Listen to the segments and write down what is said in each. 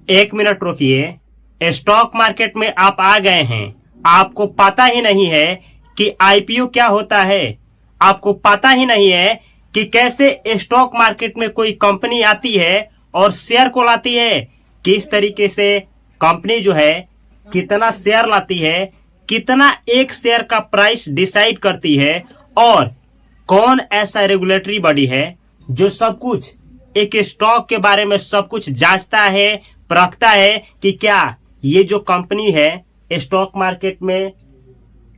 एक मिनट रुकिए। Stock market में आप आ गए हैं, आपको पता ही नहीं है कि आईपीओ क्या होता है, आपको पता ही नहीं है कि कैसे स्टॉक मार्केट में कोई कंपनी आती है और शेयर को लाती है, किस तरीके से कंपनी जो है कितना शेयर लाती है, कितना एक शेयर का प्राइस डिसाइड करती है, और कौन ऐसा रेगुलेटरी बॉडी है जो सब कुछ एक स्टॉक के बारे में सब कुछ जांचता है, परखता है कि क्या ये जो कंपनी है स्टॉक मार्केट में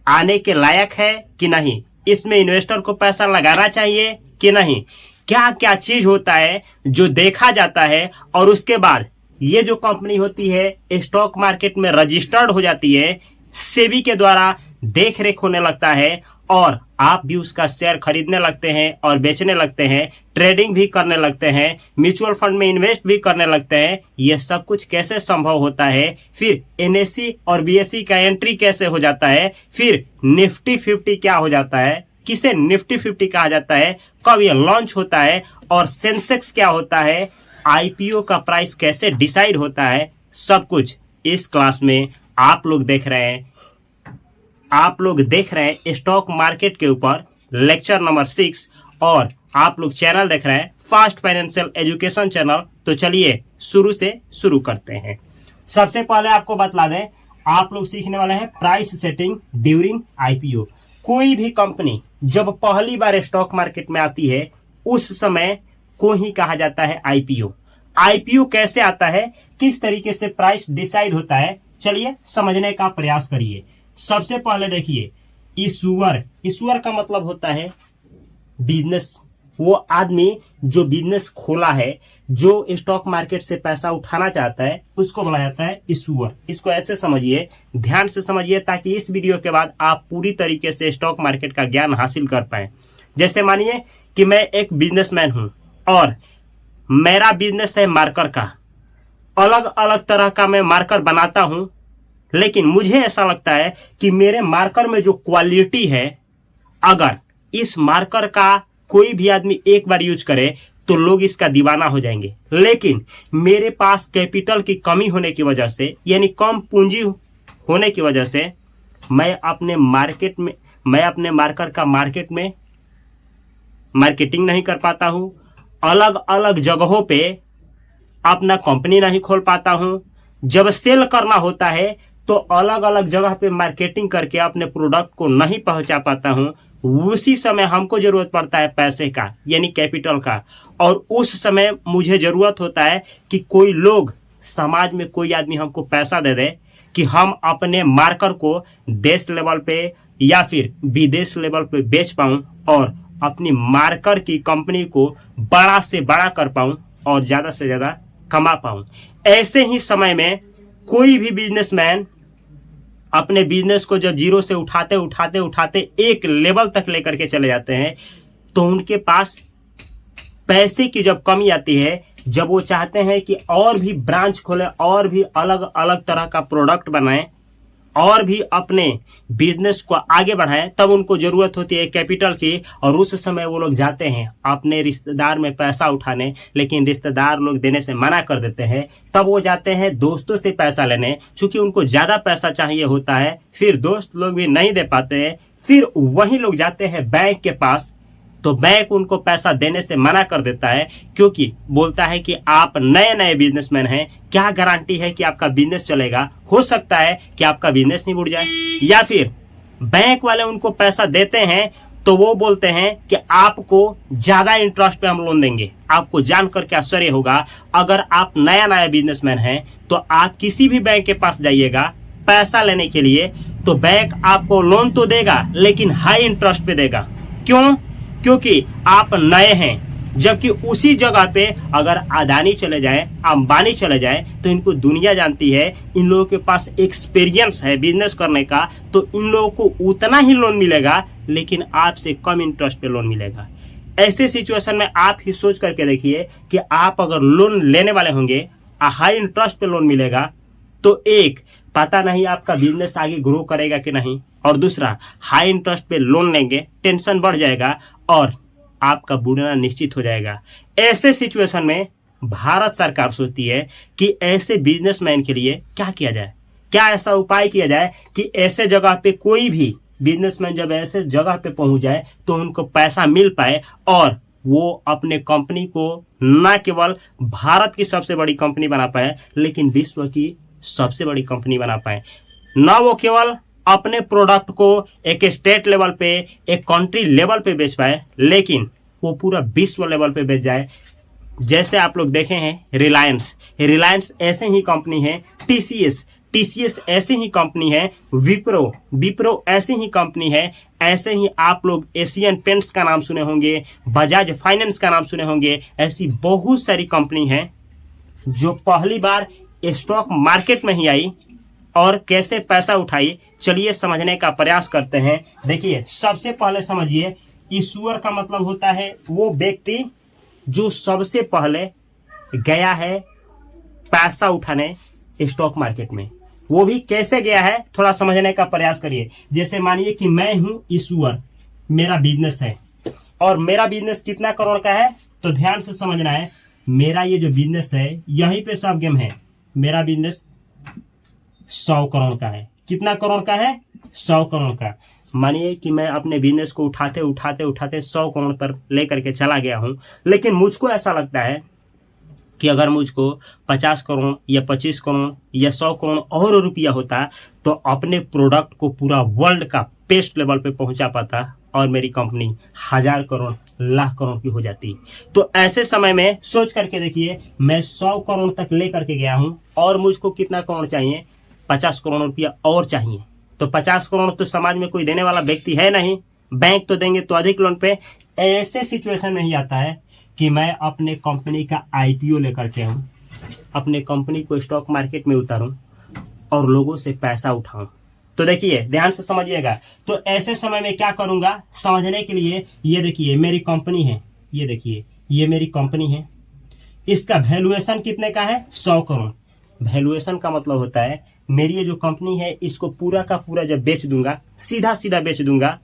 आने के लायक है कि नहीं, इसमें इन्वेस्टर को पैसा लगाना चाहिए कि नहीं, क्या क्या चीज होता है जो देखा जाता है। और उसके बाद ये जो कंपनी होती है स्टॉक मार्केट में रजिस्टर्ड हो जाती है, सेबी के द्वारा देख रेख होने लगता है और आप भी उसका शेयर खरीदने लगते हैं और बेचने लगते हैं, ट्रेडिंग भी करने लगते हैं, म्यूचुअल फंड में इन्वेस्ट भी करने लगते हैं। ये सब कुछ कैसे संभव होता है, फिर एनएससी और बीएसई का एंट्री कैसे हो जाता है, फिर निफ्टी 50 क्या हो जाता है, किसे निफ्टी 50 कहा जाता है, कब ये लॉन्च होता है, और सेंसेक्स क्या होता है, आईपीओ का प्राइस कैसे डिसाइड होता है, सब कुछ इस क्लास में आप लोग देख रहे हैं। आप लोग देख रहे हैं स्टॉक मार्केट के ऊपर लेक्चर नंबर 6 और आप लोग चैनल देख रहे हैं फास्ट फाइनेंशियल एजुकेशन चैनल। तो चलिए शुरू से शुरू करते हैं। सबसे पहले आपको बतला दें, आप लोग सीखने वाले हैं प्राइस सेटिंग ड्यूरिंग आईपीओ। कोई भी कंपनी जब पहली बार स्टॉक मार्केट में आती है उस समय को ही कहा जाता है आईपीओ। आईपीओ कैसे आता है, किस तरीके से प्राइस डिसाइड होता है, चलिए समझने का प्रयास करिए। सबसे पहले देखिए, इशूअर का मतलब होता है बिजनेस, वो आदमी जो बिजनेस खोला है, जो स्टॉक मार्केट से पैसा उठाना चाहता है, उसको बोला जाता है इशूअर। इसको ऐसे समझिए, ध्यान से समझिए, ताकि इस वीडियो के बाद आप पूरी तरीके से स्टॉक मार्केट का ज्ञान हासिल कर पाए। जैसे मानिए कि मैं एक बिजनेसमैन हूं और मेरा बिजनेस है मार्कर का, अलग अलग तरह का मैं मार्कर बनाता हूं, लेकिन मुझे ऐसा लगता है कि मेरे मार्कर में जो क्वालिटी है, अगर इस मार्कर का कोई भी आदमी एक बार यूज करे तो लोग इसका दीवाना हो जाएंगे, लेकिन मेरे पास कैपिटल की कमी होने की वजह से, यानी कम पूंजी होने की वजह से, मैं अपने मार्कर का मार्केट में मार्केटिंग नहीं कर पाता हूं, अलग अलग जगहों पे अपना कंपनी नहीं खोल पाता हूं। जब सेल करना होता है तो अलग अलग जगह पे मार्केटिंग करके अपने प्रोडक्ट को नहीं पहुंचा पाता हूं। उसी समय हमको जरूरत पड़ता है पैसे का, यानी कैपिटल का, और उस समय मुझे जरूरत होता है कि कोई लोग, समाज में कोई आदमी हमको पैसा दे दे कि हम अपने मार्कर को देश लेवल पे या फिर विदेश लेवल पे बेच पाऊं और अपनी मार्कर की कंपनी को बड़ा से बड़ा कर पाऊं और ज्यादा से ज्यादा कमा पाऊं। ऐसे ही समय में कोई भी बिजनेसमैन अपने बिजनेस को जब जीरो से उठाते उठाते उठाते एक लेवल तक लेकर के चले जाते हैं, तो उनके पास पैसे की जब कमी आती है, जब वो चाहते हैं कि और भी ब्रांच खोले, और भी अलग अलग तरह का प्रोडक्ट बनाएं, और भी अपने बिजनेस को आगे बढ़ाएं, तब उनको जरूरत होती है कैपिटल की। और उस समय वो लोग जाते हैं अपने रिश्तेदार में पैसा उठाने, लेकिन रिश्तेदार लोग देने से मना कर देते हैं। तब वो जाते हैं दोस्तों से पैसा लेने, क्योंकि उनको ज्यादा पैसा चाहिए होता है, फिर दोस्त लोग भी नहीं दे पाते हैं। फिर वही लोग जाते हैं बैंक के पास, तो बैंक उनको पैसा देने से मना कर देता है, क्योंकि बोलता है कि आप नए नए बिजनेसमैन हैं, क्या गारंटी है कि आपका बिजनेस चलेगा, हो सकता है कि आपका बिजनेस नहीं उड़ जाए। या फिर बैंक वाले उनको पैसा देते हैं तो वो बोलते हैं कि आपको ज्यादा इंटरेस्ट पे हम लोन देंगे। आपको जानकर के आश्चर्य होगा, अगर आप नया नया बिजनेसमैन हैं तो आप किसी भी बैंक के पास जाइएगा पैसा लेने के लिए, तो बैंक आपको लोन तो देगा लेकिन हाई इंटरेस्ट पे देगा। क्यों? क्योंकि आप नए हैं। जबकि उसी जगह पे अगर अदानी चले जाए, अंबानी चले जाए, तो इनको दुनिया जानती है, इन लोगों के पास एक्सपीरियंस है बिजनेस करने का, तो इन लोगों को उतना ही लोन मिलेगा, लेकिन आपसे कम इंटरेस्ट पे लोन मिलेगा। ऐसे सिचुएशन में आप ही सोच करके देखिए कि आप अगर लोन लेने वाले होंगे, हाई इंटरेस्ट पे लोन मिलेगा, तो एक, पता नहीं आपका बिजनेस आगे ग्रो करेगा कि नहीं, और दूसरा, हाई इंटरेस्ट पे लोन लेंगे, टेंशन बढ़ जाएगा और आपका बुड़ना निश्चित हो जाएगा। ऐसे सिचुएशन में भारत सरकार सोचती है कि ऐसे बिजनेसमैन के लिए क्या किया जाए, क्या ऐसा उपाय किया जाए कि ऐसे जगह पे कोई भी बिजनेसमैन जब ऐसे जगह पे पहुंच जाए तो उनको पैसा मिल पाए और वो अपने कंपनी को न केवल भारत की सबसे बड़ी कंपनी बना पाए लेकिन विश्व की सबसे बड़ी कंपनी बना पाए। न वो केवल अपने प्रोडक्ट को एक स्टेट लेवल पे, एक कंट्री लेवल पे बेच पाए, लेकिन वो पूरा विश्व लेवल पे बेच जाए। जैसे आप लोग देखे हैं रिलायंस ऐसे ही कंपनी है, टीसीएस ऐसे ही कंपनी है, विप्रो ऐसे ही कंपनी है। ऐसे ही आप लोग एशियन पेंट्स का नाम सुने होंगे, बजाज फाइनेंस का नाम सुने होंगे। ऐसी बहुत सारी कंपनी हैं जो पहली बार स्टॉक मार्केट में ही आई और कैसे पैसा उठाई, चलिए समझने का प्रयास करते हैं। देखिए, सबसे पहले समझिए, इशूअर का मतलब होता है वो व्यक्ति जो सबसे पहले गया है पैसा उठाने स्टॉक मार्केट में। वो भी कैसे गया है थोड़ा समझने का प्रयास करिए। जैसे मानिए कि मैं हूं इशूअर, मेरा बिजनेस है और मेरा बिजनेस कितना करोड़ का है, तो ध्यान से समझना है। मेरा ये जो बिजनेस है यहीं पे सब गेम है। मेरा बिजनेस 100 करोड़ का है। कितना करोड़ का है? 100 करोड़ का। मानिए कि मैं अपने बिजनेस को उठाते 100 करोड़ पर लेकर के चला गया हूं, लेकिन मुझको ऐसा लगता है कि अगर मुझको 50 करोड़ या 25 करोड़ या 100 करोड़ और रुपया होता तो अपने प्रोडक्ट को पूरा वर्ल्ड का बेस्ट लेवल पे पहुंचा पाता और मेरी कंपनी 1000 करोड़ लाख करोड़ की हो जाती। तो ऐसे समय में सोच करके देखिए, मैं 100 करोड़ तक लेकर के गया हूं और मुझको कितना करोड़ चाहिए? 50 करोड़ रुपया और चाहिए। तो 50 करोड़ तो समाज में कोई देने वाला व्यक्ति है नहीं, बैंक तो देंगे तो अधिक लोन पे। ऐसे सिचुएशन में ही आता है कि मैं अपने कंपनी का आईपीओ लेकर के आऊं, अपने कंपनी को स्टॉक मार्केट में उतारूं और लोगों से पैसा उठाऊं। तो देखिए, ध्यान से समझिएगा। तो ऐसे समय में क्या करूंगा समझने के लिए, ये देखिए मेरी कंपनी है, ये देखिए ये मेरी कंपनी है। इसका वैल्यूएशन कितने का है? 100 करोड़। वैल्यूएशन का मतलब होता है मेरी ये जो कंपनी है इसको पूरा का पूरा जब बेच दूंगा, सीधा बेच दूंगा,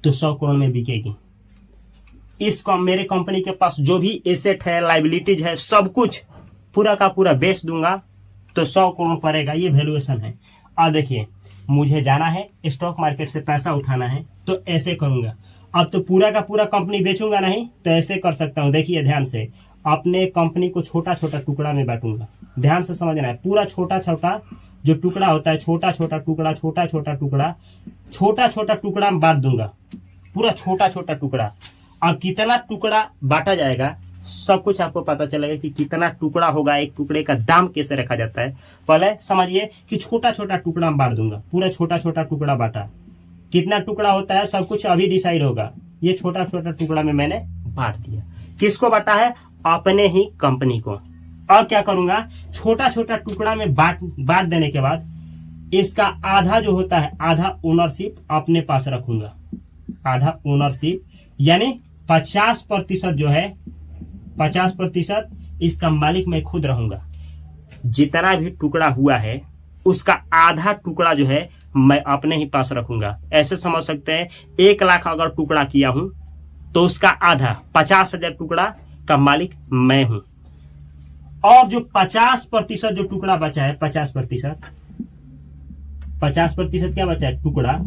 तो 100 करोड़ में बिकेगी। मेरे कंपनी के पास जो भी एसेट है, लाइबिलिटीज है, सब कुछ पूरा का पूरा बेच दूंगा तो 100 करोड़ पड़ेगा। ये वैल्यूएशन है। और देखिए, मुझे जाना है स्टॉक मार्केट से पैसा उठाना है, तो ऐसे करूंगा। अब तो पूरा का पूरा कंपनी बेचूंगा नहीं, तो ऐसे कर सकता हूं। देखिए ध्यान से, अपने कंपनी को छोटा छोटा टुकड़ा में बांटूंगा। ध्यान से समझना है, पूरा छोटा छोटा जो टुकड़ा होता है, छोटा छोटा टुकड़ा में बांट दूंगा, पूरा छोटा छोटा टुकड़ा। अब कितना टुकड़ा बांटा जाएगा सब कुछ आपको पता चलेगा कि कितना टुकड़ा होगा, एक टुकड़े का दाम कैसे रखा जाता है। पहले समझिए कि छोटा छोटा टुकड़ा में बांट दूंगा, पूरा छोटा छोटा टुकड़ा बांटा। कितना टुकड़ा होता है सब कुछ अभी डिसाइड होगा। ये छोटा छोटा टुकड़ा में मैंने बांट दिया। किसको बांटा है? अपने ही कंपनी को। और क्या करूंगा, छोटा छोटा टुकड़ा में बांट देने के बाद इसका आधा जो होता है, आधा ओनरशिप अपने पास रखूंगा। आधा ओनरशिप यानी 50% जो है, 50% इसका मालिक मैं खुद रहूंगा। जितना भी टुकड़ा हुआ है उसका आधा टुकड़ा जो है मैं अपने ही पास रखूंगा। ऐसे समझ सकते हैं 1 लाख अगर टुकड़ा किया हूं तो उसका आधा 50,000 टुकड़ा का मालिक मैं हूं। और जो 50% जो टुकड़ा बचा है, 50% क्या बचा है? टुकड़ा।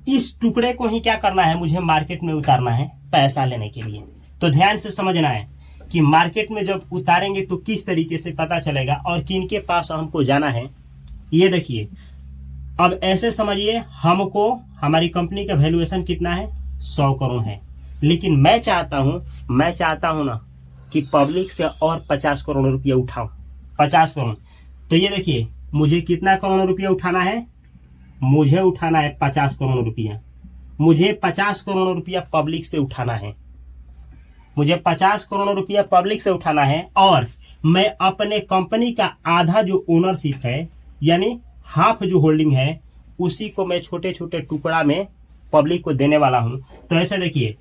इस टुकड़े को ही क्या करना है, मुझे मार्केट में उतारना है पैसा लेने के लिए। तो ध्यान से समझना है कि मार्केट में जब उतारेंगे तो किस तरीके से पता चलेगा और किन के पास हमको जाना है। ये देखिए, अब ऐसे समझिए, हमको हमारी कंपनी का वैल्यूएशन कितना है? 100 करोड़ है। लेकिन मैं चाहता हूं ना कि पब्लिक से और 50 करोड़ रुपया उठाऊं। 50 करोड़। तो ये देखिए, मुझे कितना करोड़ रुपया उठाना है? मुझे उठाना है 50 करोड़ रुपया। मुझे 50 करोड़ रुपया पब्लिक से उठाना है। मुझे 50 करोड़ रुपया पब्लिक से उठाना है और मैं अपने कंपनी का आधा जो ओनरशिप है, यानी हाफ जो होल्डिंग है, उसी को मैं छोटे छोटे टुकड़ा में पब्लिक को देने वाला हूं। तो ऐसे देखिए,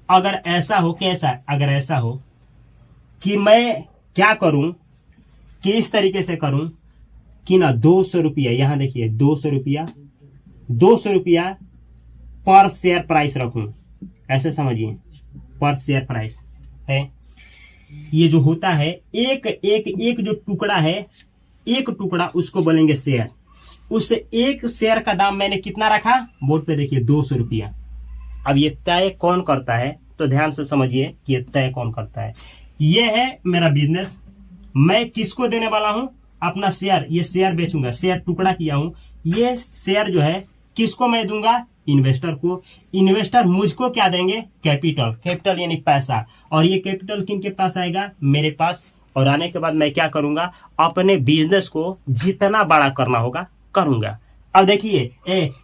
अगर ऐसा हो, कैसा? अगर ऐसा हो कि मैं क्या करूं, कि इस तरीके से करूं कि ना 200 रुपया, यहां देखिए 200 रुपया पर शेयर प्राइस रखूं। ऐसे समझिए, पर शेयर प्राइस है। ये जो होता है एक एक एक जो टुकड़ा है, एक टुकड़ा उसको बोलेंगे शेयर। उस एक शेयर का दाम मैंने कितना रखा, बोर्ड पे देखिए 200 रुपया। अब ये तय कौन करता है, तो ध्यान से समझिए कि ये तय कौन करता है। ये है मेरा बिजनेस, मैं किसको देने वाला हूं, अपना शेयर। ये शेयर बेचूंगा, शेयर टुकड़ा किया हूं, ये शेयर जो है किसको मैं दूंगा, इन्वेस्टर को। इन्वेस्टर मुझको क्या देंगे, कैपिटल। कैपिटल यानी पैसा, और ये कैपिटल किन के पास आएगा, मेरे पास। और आने के बाद मैं क्या करूंगा, अपने बिजनेस को जितना बड़ा करना होगा करूंगा। अब देखिए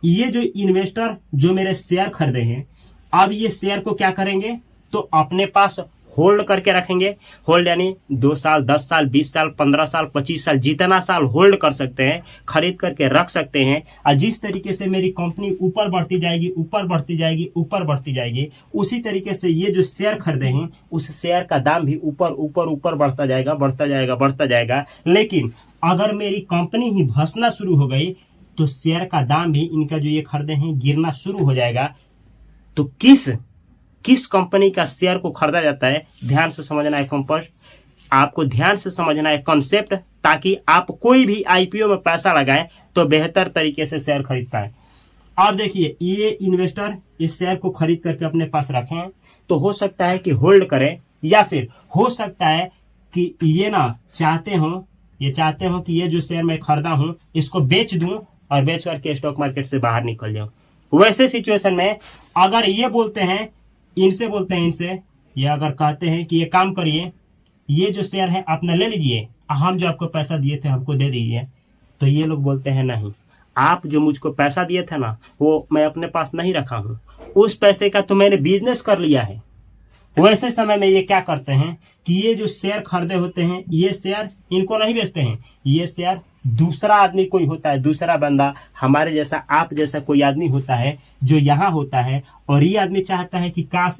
ये जो इन्वेस्टर जो मेरे शेयर खरीदे हैं, अब ये शेयर को क्या करेंगे, तो अपने पास होल्ड करके रखेंगे। होल्ड यानी 2 साल, 10 साल, 20 साल, 15 साल, 25 साल, जितना साल होल्ड कर सकते हैं, खरीद करके रख सकते हैं। और जिस तरीके से मेरी कंपनी ऊपर बढ़ती जाएगी, ऊपर बढ़ती जाएगी, ऊपर बढ़ती जाएगी, उसी तरीके से ये जो शेयर खरीदे हैं उस शेयर का दाम भी ऊपर ऊपर ऊपर बढ़ता जाएगा, बढ़ता जाएगा, बढ़ता जाएगा। लेकिन अगर मेरी कंपनी ही धंसना शुरू हो गई तो शेयर का दाम भी इनका जो ये खरीदे हैं गिरना शुरू हो जाएगा। तो किस कंपनी का शेयर को खरीदा जाता है, ध्यान से समझना है कंपोस्ट, आपको ध्यान से समझना है कॉन्सेप्ट, ताकि आप कोई भी आईपीओ में पैसा लगाएं तो बेहतर तरीके से शेयर खरीद पाए। अब देखिए ये इन्वेस्टर इस शेयर को खरीद करके अपने पास रखें, तो हो सकता है कि होल्ड करें, या फिर हो सकता है कि ये चाहते हो कि ये जो शेयर मैं खरीदा हूं इसको बेच दूं और बेच करके स्टॉक मार्केट से बाहर निकल जाऊं। वैसे सिचुएशन में अगर ये बोलते हैं, इनसे ये अगर कहते हैं कि ये काम करिए, ये जो शेयर है अपना ले लीजिए, हम जो आपको पैसा दिए थे हमको दे दीजिए, तो ये लोग बोलते हैं नहीं, आप जो मुझको पैसा दिए थे ना वो मैं अपने पास नहीं रखा हूं, उस पैसे का तो मैंने बिजनेस कर लिया है। वैसे समय में ये क्या करते हैं कि ये जो शेयर खरीदे होते हैं, ये शेयर इनको नहीं बेचते हैं, ये शेयर दूसरा आदमी कोई होता है, दूसरा बंदा हमारे जैसा, आप जैसा कोई आदमी होता है जो यहाँ होता है, और ये आदमी चाहता है कि काश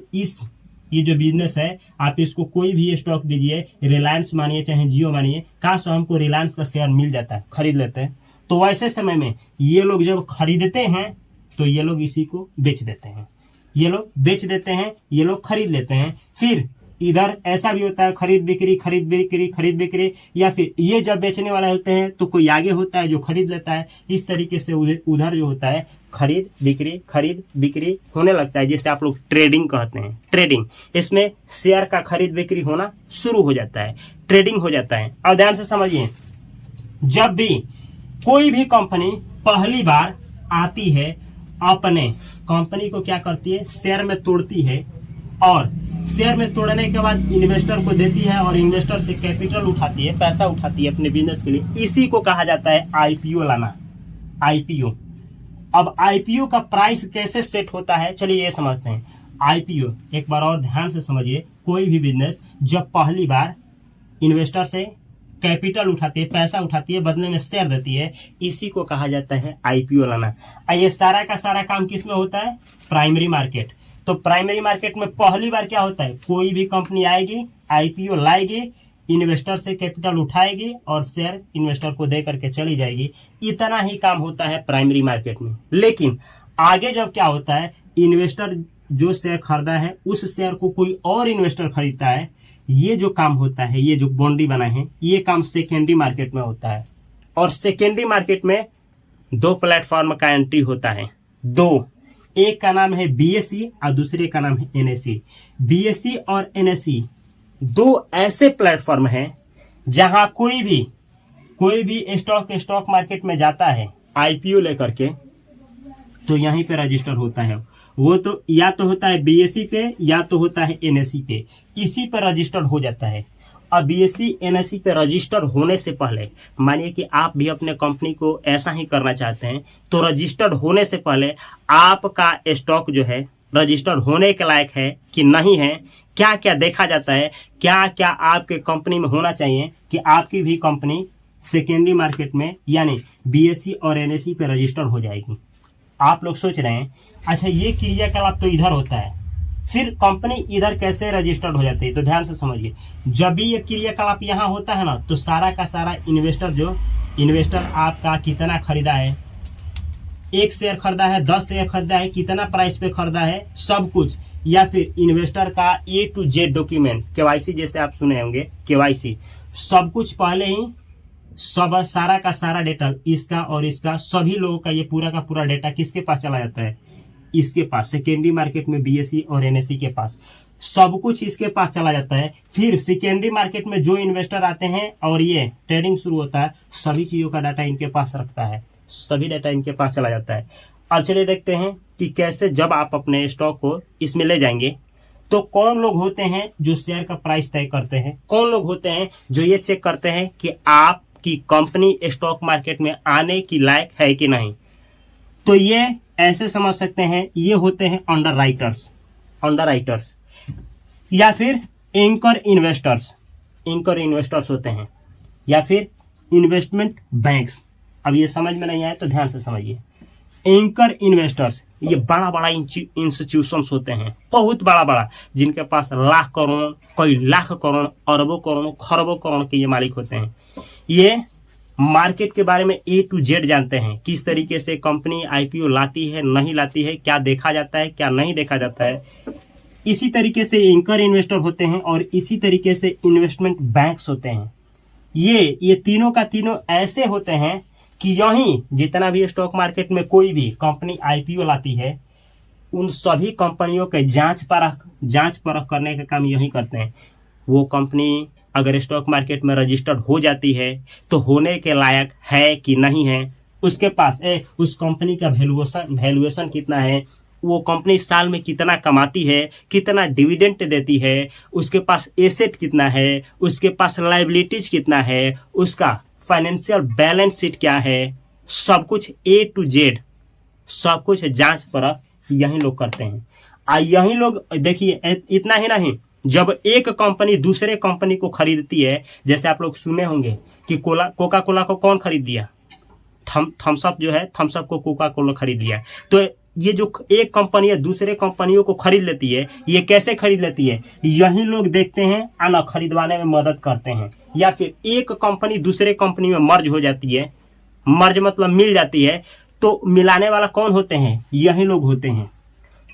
ये जो बिजनेस है आप इसको कोई भी स्टॉक दीजिए, रिलायंस मानिए चाहे जियो मानिए, काश हमको रिलायंस का शेयर मिल जाता है, खरीद लेते हैं। तो वैसे समय में ये लोग जब खरीदते हैं तो ये लोग इसी को बेच देते हैं, ये लोग बेच देते हैं, ये लोग खरीद लेते हैं। फिर इधर ऐसा भी होता है खरीद बिक्री, खरीद बिक्री, खरीद बिक्री, या फिर ये जब बेचने वाला होते हैं तो कोई आगे होता है जो खरीद लेता है। इस तरीके से उधर जो होता है खरीद बिक्री होने लगता है, जिसे आप लोग ट्रेडिंग कहते हैं। ट्रेडिंग, इसमें शेयर का खरीद बिक्री होना शुरू हो जाता है, ट्रेडिंग हो जाता है। और ध्यान से समझिए, जब भी कोई भी कंपनी पहली बार आती है, अपने कंपनी को क्या करती है, शेयर में तोड़ती है, और शेयर में तोड़ने के बाद इन्वेस्टर को देती है, और इन्वेस्टर से कैपिटल उठाती है, पैसा उठाती है अपने बिजनेस के लिए। इसी को कहा जाता है आईपीओ लाना, आईपीओ। अब आईपीओ का प्राइस कैसे सेट होता है, चलिए ये समझते हैं। आईपीओ एक बार और ध्यान से समझिए, कोई भी बिजनेस जब पहली बार इन्वेस्टर से कैपिटल उठाती है, पैसा उठाती है, बदले में शेयर देती है, इसी को कहा जाता है आईपीओ लाना। ये सारा का सारा काम किस में होता है, प्राइमरी मार्केट। तो प्राइमरी मार्केट में पहली बार क्या होता है, कोई भी कंपनी आएगी, आईपीओ लाएगी, इन्वेस्टर से कैपिटल उठाएगी और शेयर इन्वेस्टर को दे करके चली जाएगी। इतना ही काम होता है प्राइमरी मार्केट में। लेकिन आगे जब क्या होता है, इन्वेस्टर जो शेयर खरीदा है उस शेयर को कोई और इन्वेस्टर खरीदता है, ये जो काम होता है, ये जो बॉन्डी बना है, ये काम सेकेंडरी मार्केट में होता है। और सेकेंडरी मार्केट में 2 प्लेटफॉर्म का एंट्री होता है, 2, एक का नाम है बीएसई और दूसरे का नाम है एनएसई। बीएसई और एनएसई 2 ऐसे प्लेटफॉर्म हैं जहां कोई भी स्टॉक मार्केट में जाता है आईपीओ लेकर के, तो यहीं पे रजिस्टर होता है। वो तो या तो होता है बीएसई पे या तो होता है एनएसई पे, इसी पर रजिस्टर हो जाता है। अब बीएसई एनएसई पे रजिस्टर होने से पहले, मानिए कि आप भी अपने कंपनी को ऐसा ही करना चाहते हैं, तो रजिस्टर्ड होने से पहले आपका स्टॉक जो है रजिस्टर्ड होने के लायक है कि नहीं है, क्या क्या देखा जाता है, क्या क्या आपके कंपनी में होना चाहिए कि आपकी भी कंपनी सेकेंडरी मार्केट में यानी बीएसई और एनएसई पे रजिस्टर्ड हो जाएगी। आप लोग सोच रहे हैं अच्छा ये क्रियाकलाप तो इधर होता है, फिर कंपनी इधर कैसे रजिस्टर्ड हो जाती है। तो ध्यान से समझिए, जब भी ये क्रियाकलाप यहाँ होता है ना, तो सारा का सारा इन्वेस्टर आपका कितना खरीदा है, 1 शेयर खरीदा है, 10 शेयर खरीदा है, कितना प्राइस पे खरीदा है, सब कुछ या फिर इन्वेस्टर का ए टू जेड डॉक्यूमेंट, केवाईसी जैसे आप सुने होंगे, केवाईसी सब कुछ पहले ही, सब सारा का सारा डेटा इसका और इसका सभी लोगों का ये पूरा का पूरा डेटा किसके पास चला जाता है, इसके पास, सेकेंडरी मार्केट में बीएसई और एनएसई के पास सब कुछ इसके पास चला जाता है। फिर सेकेंडरी मार्केट में जो इन्वेस्टर आते हैं और ये ट्रेडिंग शुरू होता है, सभी चीजों का डाटा इनके पास रखता है, सभी डाटा इनके पास चला जाता है। अब चलिए देखते हैं कि कैसे जब आप अपने स्टॉक को इसमें ले जाएंगे तो कौन लोग होते हैं जो शेयर का प्राइस तय करते हैं, कौन लोग होते हैं जो ये चेक करते हैं कि आपकी कंपनी स्टॉक मार्केट में आने की लायक है कि नहीं। तो ये ऐसे समझ सकते हैं, ये होते हैं अंडरराइटर्स या फिर एंकर इन्वेस्टर्स होते हैं, या फिर इन्वेस्टमेंट बैंक्स। अब ये समझ में नहीं आए तो ध्यान से समझिए। एंकर इन्वेस्टर्स ये बड़ा बड़ा इंस्टीट्यूशंस होते हैं, बहुत बड़ा बड़ा, जिनके पास लाख करोड़, कई लाख करोड़, अरबों करोड़, खरबों करोड़ के ये मालिक होते हैं। ये मार्केट के बारे में ए टू जेड जानते हैं, किस तरीके से कंपनी आईपीओ लाती है, नहीं लाती है, क्या देखा जाता है, क्या नहीं देखा जाता है। इसी तरीके से एंकर इन्वेस्टर होते हैं और इसी तरीके से इन्वेस्टमेंट बैंक्स होते हैं। ये तीनों का तीनों ऐसे होते हैं कि यही जितना भी स्टॉक मार्केट में कोई भी कंपनी आईपीओ लाती है, उन सभी कंपनियों के जांच परख करने का काम यही करते हैं। वो कंपनी अगर स्टॉक मार्केट में रजिस्टर्ड हो जाती है तो होने के लायक है कि नहीं है, उसके पास उस कंपनी का वैल्यूएशन कितना है, वो कंपनी साल में कितना कमाती है, कितना डिविडेंड देती है, उसके पास एसेट कितना है, उसके पास लायबिलिटीज कितना है, उसका फाइनेंशियल बैलेंस शीट क्या है, सब कुछ ए टू जेड सब कुछ जांच परख यही लोग करते हैं। यही लोग देखिए, इतना ही नहीं, जब एक कंपनी दूसरे कंपनी को खरीदती है, जैसे आप लोग सुने होंगे कि कोका कोला को कौन खरीद लिया, थम्सअप जो है, थम्सअप को कोका कोला खरीद लिया। तो ये जो एक कंपनी है दूसरे कंपनियों को खरीद लेती है, ये कैसे खरीद लेती है, यही लोग देखते हैं और खरीदवाने में मदद करते हैं। या फिर एक कंपनी दूसरे कंपनी में मर्ज हो जाती है, मर्ज मतलब मिल जाती है, तो मिलाने वाला कौन होते हैं, यही लोग होते हैं।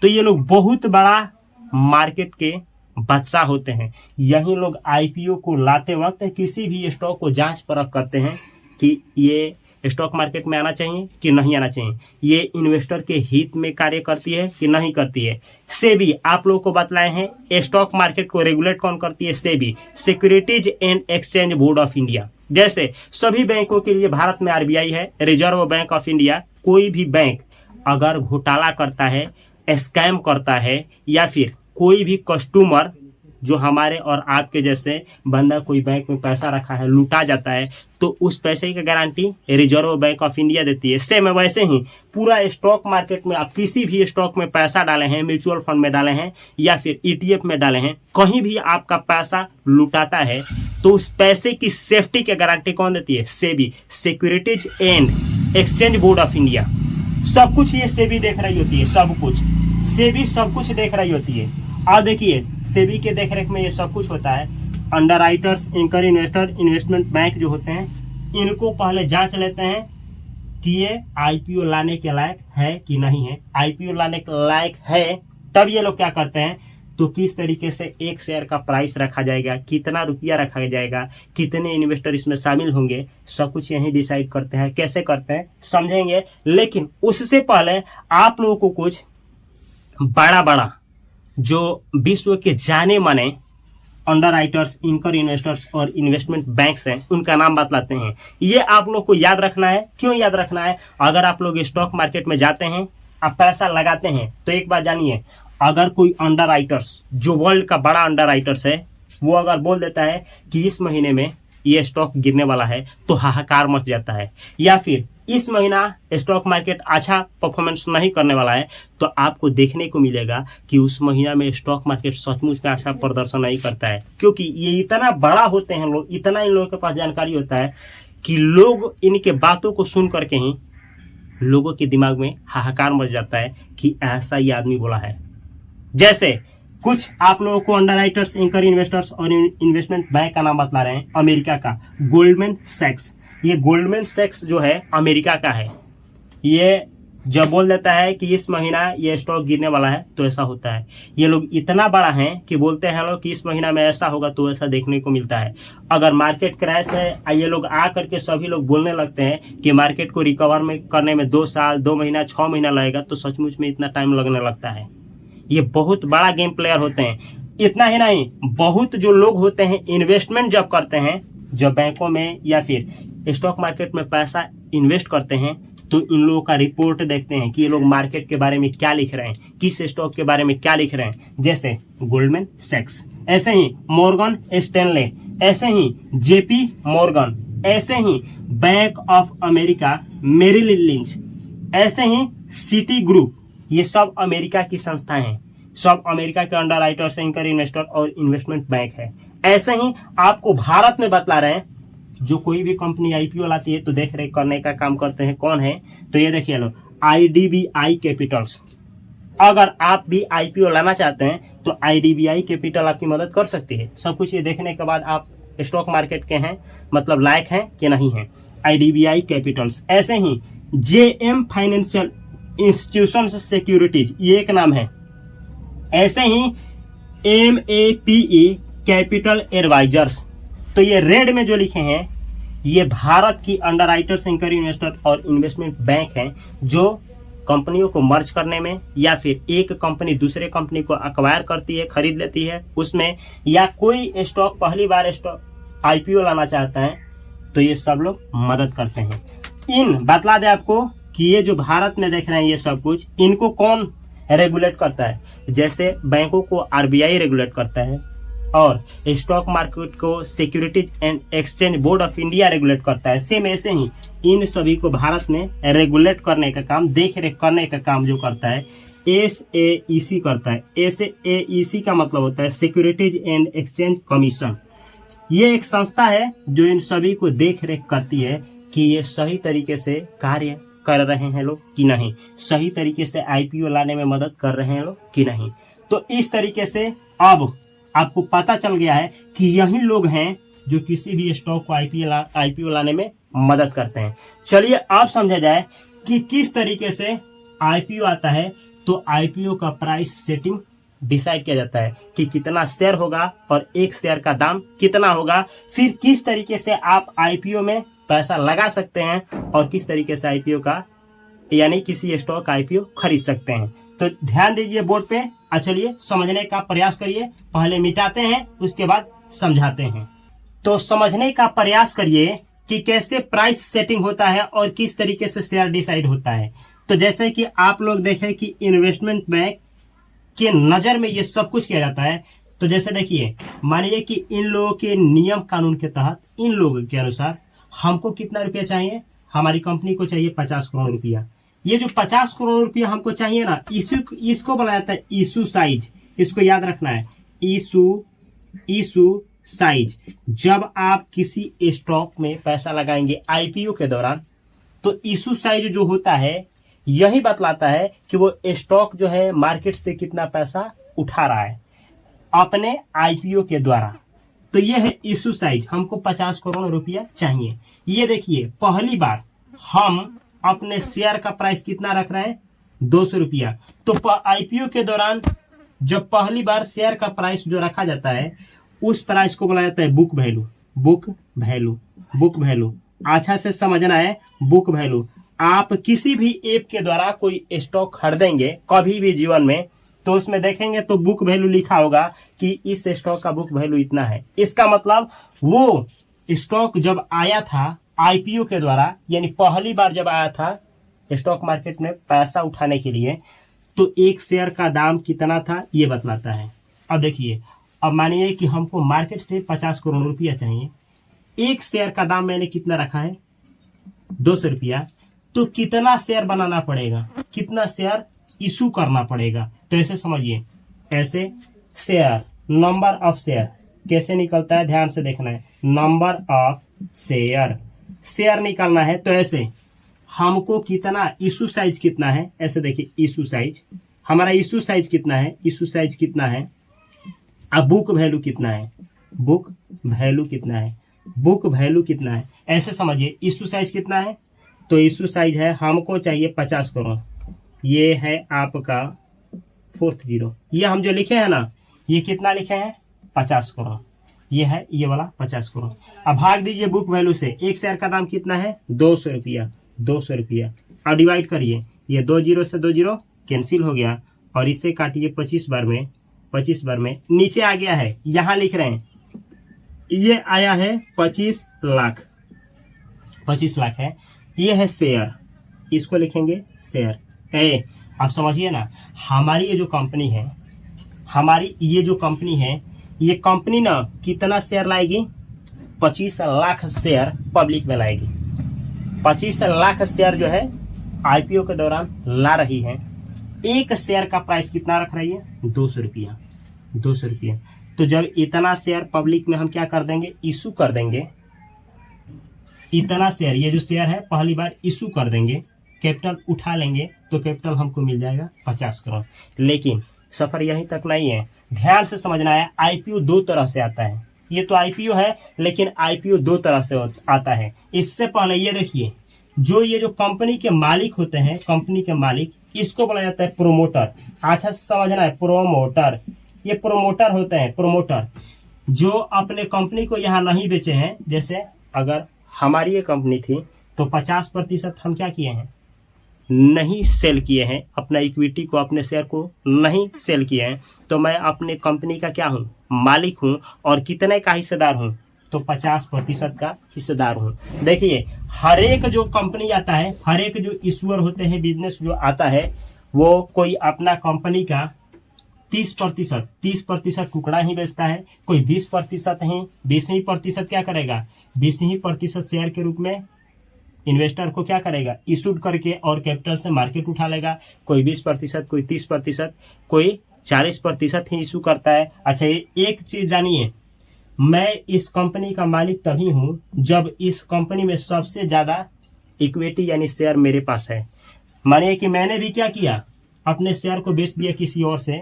तो ये लोग बहुत बड़ा मार्केट के बादशाह होते हैं। यही लोग आईपीओ को लाते वक्त किसी भी स्टॉक को जांच परख करते हैं कि ये स्टॉक मार्केट में आना चाहिए कि नहीं आना चाहिए, ये इन्वेस्टर के हित में कार्य करती है कि नहीं करती है। सेबी आप लोगों को बतलाए हैं, स्टॉक मार्केट को रेगुलेट कौन करती है, SEBI, securities and exchange board of India. जैसे सभी बैंकों के लिए भारत में आरबीआई है, रिजर्व बैंक ऑफ इंडिया। कोई भी बैंक अगर घोटाला करता है, स्कैम करता है, या फिर कोई भी कस्टमर जो हमारे और आपके जैसे बंदा कोई बैंक में पैसा रखा है लूटा जाता है, तो उस पैसे की guarantee reserve bank of India देती है। सेम वैसे ही पूरा स्टॉक मार्केट में आप किसी भी स्टॉक में पैसा डाले हैं, म्यूचुअल फंड में डाले हैं या फिर ईटीएफ में डाले हैं, कहीं भी आपका पैसा लुटाता है तो उस पैसे की सेफ्टी की गारंटी कौन देती है, SEBI, securities and exchange board of India. सब कुछ ये सेबी देख रही होती है, सब कुछ सेबी सब कुछ देख रही होती है। अब देखिए, सेबी के देखरेख में ये सब कुछ होता है। Underwriters, anchor investor, investment bank जो होते हैं, इनको पहले जांच लेते हैं कि ये आईपीओ लाने के लायक है कि नहीं है। आईपीओ लाने के लायक है तब ये लोग क्या करते हैं, तो किस तरीके से एक शेयर का प्राइस रखा जाएगा, कितना रुपया रखा जाएगा, कितने इन्वेस्टर इसमें शामिल होंगे, सब कुछ यही डिसाइड करते हैं। कैसे करते हैं समझेंगे, लेकिन उससे पहले आप लोगों को कुछ बड़ा बड़ा जो विश्व के जाने माने अंडरराइटर्स, एंकर इन्वेस्टर्स और इन्वेस्टमेंट बैंक्स हैं, उनका नाम बतलाते हैं। ये आप लोग को याद रखना है। क्यों याद रखना है, अगर आप लोग स्टॉक मार्केट में जाते हैं, आप पैसा लगाते हैं, तो एक बात जानिए, अगर कोई अंडरराइटर्स जो वर्ल्ड का बड़ा अंडरराइटर्स है, वो अगर बोल देता है कि इस महीने में ये स्टॉक गिरने वाला है, तो हाहाकार मच जाता है। या फिर इस महीना स्टॉक मार्केट अच्छा परफॉर्मेंस नहीं करने वाला है, तो आपको देखने को मिलेगा कि उस महीना में स्टॉक मार्केट सचमुच में अच्छा प्रदर्शन नहीं करता है। क्योंकि ये इतना बड़ा होते हैं लोग, इतना इन लोगों के पास जानकारी होता है कि लोग इनके बातों को सुन करके ही लोगों के दिमाग में हाहाकार मच जाता है कि ऐसा ही आदमी बोला है। जैसे कुछ आप लोगों को अंडरराइटर्स, एंकर इन्वेस्टर्स और इन्वेस्टमेंट बैंक का नाम बतला रहे हैं। अमेरिका का गोल्डमैन सैक्स, ये गोल्डमैन सैक्स जो है अमेरिका का है। ये जब बोल देता है कि इस महीना ये स्टॉक गिरने वाला है तो ऐसा होता है। ये लोग इतना बड़ा है कि बोलते हैं लोग कि इस महीना में ऐसा होगा तो ऐसा देखने को मिलता है। अगर मार्केट क्रैश है, ये लोग आ करके सभी लोग बोलने लगते हैं कि मार्केट को रिकवर में करने में 2 साल 2 महीना 6 महीना लगेगा, तो सचमुच में इतना टाइम लगने लगता है। ये बहुत बड़ा गेम प्लेयर होते हैं। इतना ही नहीं, बहुत जो लोग होते हैं इन्वेस्टमेंट जब करते हैं, जब बैंकों में या फिर स्टॉक मार्केट में पैसा इन्वेस्ट करते हैं, तो इन लोगों का रिपोर्ट देखते हैं कि ये लोग मार्केट के बारे में क्या लिख रहे हैं, किस स्टॉक के बारे में क्या लिख रहे हैं। जैसे गोल्डमैन सैक्स, ऐसे ही मॉर्गन स्टैनले, ऐसे ही जेपी मॉर्गन, ऐसे ही Bank of America Merrill Lynch, ऐसे ही सिटी ग्रुप। ये सब अमेरिका की संस्थाएं हैं, सब अमेरिका के अंडर राइटर्स, एंकर इन्वेस्टर और इन्वेस्टमेंट बैंक है। ऐसे ही आपको भारत में बतला रहे हैं, जो कोई भी कंपनी आईपीओ लाती है तो देख रेख करने का काम करते हैं कौन है, तो ये देखिए लो, आईडीबीआई कैपिटल्स। अगर आप भी आईपीओ लाना चाहते हैं तो आईडीबीआई कैपिटल आपकी मदद कर सकती है। सब कुछ ये देखने के बाद आप स्टॉक मार्केट के हैं, मतलब लायक हैं कि नहीं है। आईडीबीआई कैपिटल्स, ऐसे ही जेएम फाइनेंशियल इंस्टीट्यूशन सिक्योरिटीज, ये एक नाम है। ऐसे ही एमएपीई कैपिटल एडवाइजर्स। तो ये रेड में जो लिखे हैं, ये भारत की अंडर राइटर्स, एंकर इन्वेस्टर और इन्वेस्टमेंट बैंक हैं, जो कंपनियों को मर्ज करने में या फिर एक कंपनी दूसरे कंपनी को अक्वायर करती है, खरीद लेती है उसमें, या कोई स्टॉक पहली बार स्टॉक आईपीओ लाना चाहता है, तो ये सब लोग मदद करते हैं। इन बतला दे आपको कि ये जो भारत में देख रहे हैं ये सब कुछ, इनको कौन रेगुलेट करता है। जैसे बैंकों को आरबीआई रेगुलेट करता है, और स्टॉक मार्केट को securities and exchange board of India regulate करता है। सेम ऐसे ही इन सभी को भारत में रेगुलेट करने का काम, देख रेख करने का काम जो करता है एसएईसी करता है। एसएईसी का मतलब होता है सिक्योरिटीज एंड एक्सचेंज कमीशन। ये एक संस्था है जो इन सभी को देख रेख करती है कि ये सही तरीके से कार्य कर रहे हैं लोग कि नहीं, सही तरीके से आईपीओ लाने में मदद कर रहे हैं लोग कि नहीं। तो इस तरीके से अब आपको पता चल गया है कि यही लोग हैं जो किसी भी स्टॉक को आईपीओ लाने में मदद करते हैं। चलिए अब समझा जाए कि किस तरीके से आईपीओ आता है। तो आईपीओ का प्राइस सेटिंग डिसाइड किया जाता है कि कितना शेयर होगा और एक शेयर का दाम कितना होगा, फिर किस तरीके से आप आईपीओ में पैसा लगा सकते हैं और किस तरीके से आईपीओ का यानी किसी स्टॉक का आईपीओ खरीद सकते हैं। तो ध्यान दीजिए बोर्ड पे, चलिए समझने का प्रयास करिए। पहले मिटाते हैं, उसके बाद समझाते हैं। तो समझने का प्रयास करिए कि कैसे प्राइस सेटिंग होता है और किस तरीके से शेयर डिसाइड होता है। तो जैसे कि आप लोग देखें कि इन्वेस्टमेंट बैंक के नजर में ये सब कुछ किया जाता है। तो जैसे देखिए, मानिए कि इन लोगों के नियम कानून के तहत, इन लोगों के अनुसार हमको कितना रुपया चाहिए, हमारी कंपनी को चाहिए 50 करोड़ रुपया। ये जो 50 करोड़ रुपया हमको चाहिए ना, इसको बोला जाता है इशू साइज। इसको याद रखना है, इशू साइज। जब आप किसी स्टॉक में पैसा लगाएंगे आईपीओ के दौरान, तो इशू साइज जो होता है यही बतलाता है कि वो स्टॉक जो है मार्केट से कितना पैसा उठा रहा है अपने आईपीओ के द्वारा। तो ये है इशू साइज, हमको 50 करोड़ रुपया चाहिए। ये देखिए, पहली बार हम अपने शेयर का प्राइस कितना रख रहे हैं, 200 रुपया। तो आईपीओ के दौरान जब पहली बार शेयर का प्राइस जो रखा जाता है, उस प्राइस को बोला जाता है बुक वैल्यू। बुक वैल्यू अच्छा से समझना है। बुक वैल्यू, आप किसी भी ऐप के द्वारा कोई स्टॉक खरीदेंगे कभी भी जीवन में, तो उसमें देखेंगे तो बुक वैल्यू लिखा होगा कि इस स्टॉक का बुक वैल्यू इतना है। इसका मतलब वो स्टॉक जब आया था आईपीओ के द्वारा, यानी पहली बार जब आया था स्टॉक मार्केट में पैसा उठाने के लिए, तो एक शेयर का दाम कितना था ये बतलाता है। अब देखिए, अब मानिए कि हमको मार्केट से 50 करोड़ रुपया चाहिए। एक शेयर का दाम मैंने कितना रखा है, 200 रुपया। तो कितना शेयर बनाना पड़ेगा, कितना शेयर इशू करना पड़ेगा। तो ऐसे समझिए, ऐसे शेयर, नंबर ऑफ शेयर कैसे निकलता है, ध्यान से देखना है। नंबर ऑफ शेयर निकालना है। तो ऐसे हमको कितना इशू साइज कितना है, ऐसे देखिए इशू साइज, हमारा इशू साइज कितना है, इशू साइज कितना है। अब बुक वैल्यू कितना है, बुक वैल्यू कितना है, बुक वैल्यू कितना है। ऐसे समझिए इशू साइज कितना है, तो इशू साइज है हमको चाहिए 50 करोड़। ये है आपका 4th जीरो। ये हम जो लिखे हैं ना, ये कितना लिखे हैं 50 करोड़, ये है ये वाला 50 करोड़। अब भाग दीजिए बुक वैल्यू से, एक शेयर का दाम कितना है 200 रुपया, 200 रुपया। अब डिवाइड करिए, ये 2 जीरो से 2 जीरो कैंसिल हो गया और इससे काटिए 25 बार में, 25 बार में नीचे आ गया है, यहां लिख रहे हैं ये आया है 25 लाख, 25 लाख है। ये है शेयर, इसको लिखेंगे शेयर। आप समझिए ना, हमारी ये जो कंपनी है, हमारी ये जो कंपनी है, ये कंपनी ना कितना शेयर लाएगी 25 लाख शेयर पब्लिक में लाएगी। 25 लाख शेयर जो है आईपीओ के दौरान ला रही है। एक शेयर का प्राइस कितना रख रही है 200 रुपया, 200 रुपया। तो जब इतना शेयर पब्लिक में हम क्या कर देंगे, इशू कर देंगे, इतना शेयर, ये जो शेयर है पहली बार इशू कर देंगे, कैपिटल उठा लेंगे, तो कैपिटल हमको मिल जाएगा 50 करोड़। लेकिन सफर यहीं तक नहीं है, ध्यान से समझना है। आईपीओ दो तरह से आता है, ये तो आईपीओ है लेकिन आईपीओ दो तरह से आता है। इससे पहले ये देखिए, जो ये जो कंपनी के मालिक होते हैं, कंपनी के मालिक, इसको बोला जाता है प्रोमोटर। अच्छा से समझना है, प्रोमोटर, ये प्रोमोटर होते हैं, प्रोमोटर जो अपने कंपनी को यहाँ नहीं बेचे हैं। जैसे अगर हमारी ये कंपनी थी तो 50% हम क्या किए हैं, नहीं सेल किए हैं, अपना इक्विटी को, अपने शेयर को नहीं सेल किए हैं, तो मैं अपने कंपनी का क्या हूँ, मालिक हूँ। और कितने का हिस्सेदार हूँ, तो 50% का हिस्सेदार हूँ। देखिए, हर एक जो कंपनी आता है, हर एक जो इश्यूअर होते हैं, बिजनेस जो आता है, वो कोई अपना कंपनी का 30% टुकड़ा ही बेचता है, कोई 20% ही, 20 ही प्रतिशत क्या करेगा, 20 ही प्रतिशत शेयर के रूप में इन्वेस्टर को क्या करेगा, इशूड करके और कैपिटल से मार्केट उठा लेगा। कोई 20%, कोई 30%, कोई 40% ही इशू करता है। अच्छा, ये एक चीज जानिए, मैं इस कंपनी का मालिक तभी हूं जब इस कंपनी में सबसे ज्यादा इक्विटी यानी शेयर मेरे पास है। मानिए कि मैंने भी क्या किया, अपने शेयर को बेच दिया किसी और से,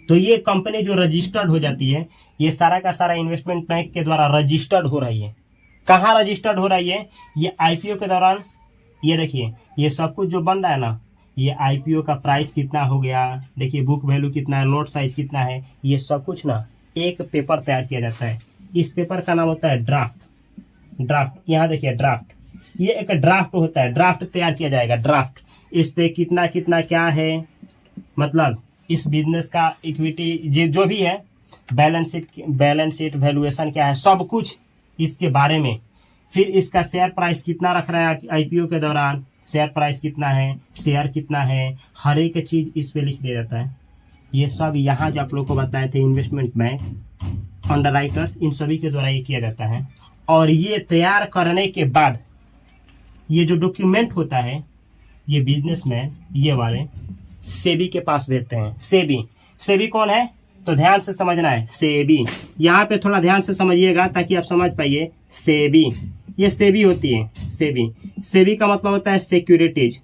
तो ये कंपनी जो रजिस्टर्ड हो जाती है, ये सारा का सारा इन्वेस्टमेंट बैंक के द्वारा रजिस्टर्ड हो रही है। कहाँ रजिस्टर्ड हो रही है, ये आईपीओ के दौरान। ये देखिए, ये सब कुछ जो बन रहा है ना, ये आईपीओ का प्राइस कितना हो गया, देखिए बुक वैल्यू कितना है, लॉट साइज कितना है, ये सब कुछ ना एक पेपर तैयार किया जाता है। इस पेपर का नाम होता है ड्राफ्ट। ड्राफ्ट, यहाँ देखिए ड्राफ्ट, ये एक ड्राफ्ट होता है, ड्राफ्ट तैयार किया जाएगा। ड्राफ्ट, इस पे कितना कितना क्या है, मतलब इस बिजनेस का इक्विटी जो भी है, बैलेंस शीट वैल्यूएशन क्या है, सब कुछ इसके बारे में। फिर इसका शेयर प्राइस कितना रख रहा है आईपीओ के दौरान, शेयर प्राइस कितना है, शेयर कितना है, हर एक चीज इस पे लिख दिया जाता है। ये सब यहाँ जो आप लोग को बताए थे, इन्वेस्टमेंट बैंक, अंडरराइटर्स, इन सभी के द्वारा ये किया जाता है। और ये तैयार करने के बाद ये जो डॉक्यूमेंट होता है, ये बिजनेसमैन ये वाले सेबी के पास भेजते हैं। सेबी कौन है, तो ध्यान से समझना है। सेबी, यहाँ पे थोड़ा ध्यान से समझिएगा ताकि आप समझ पाइए। सेबी, ये सेबी होती है। सेबी का मतलब होता है सिक्योरिटीज,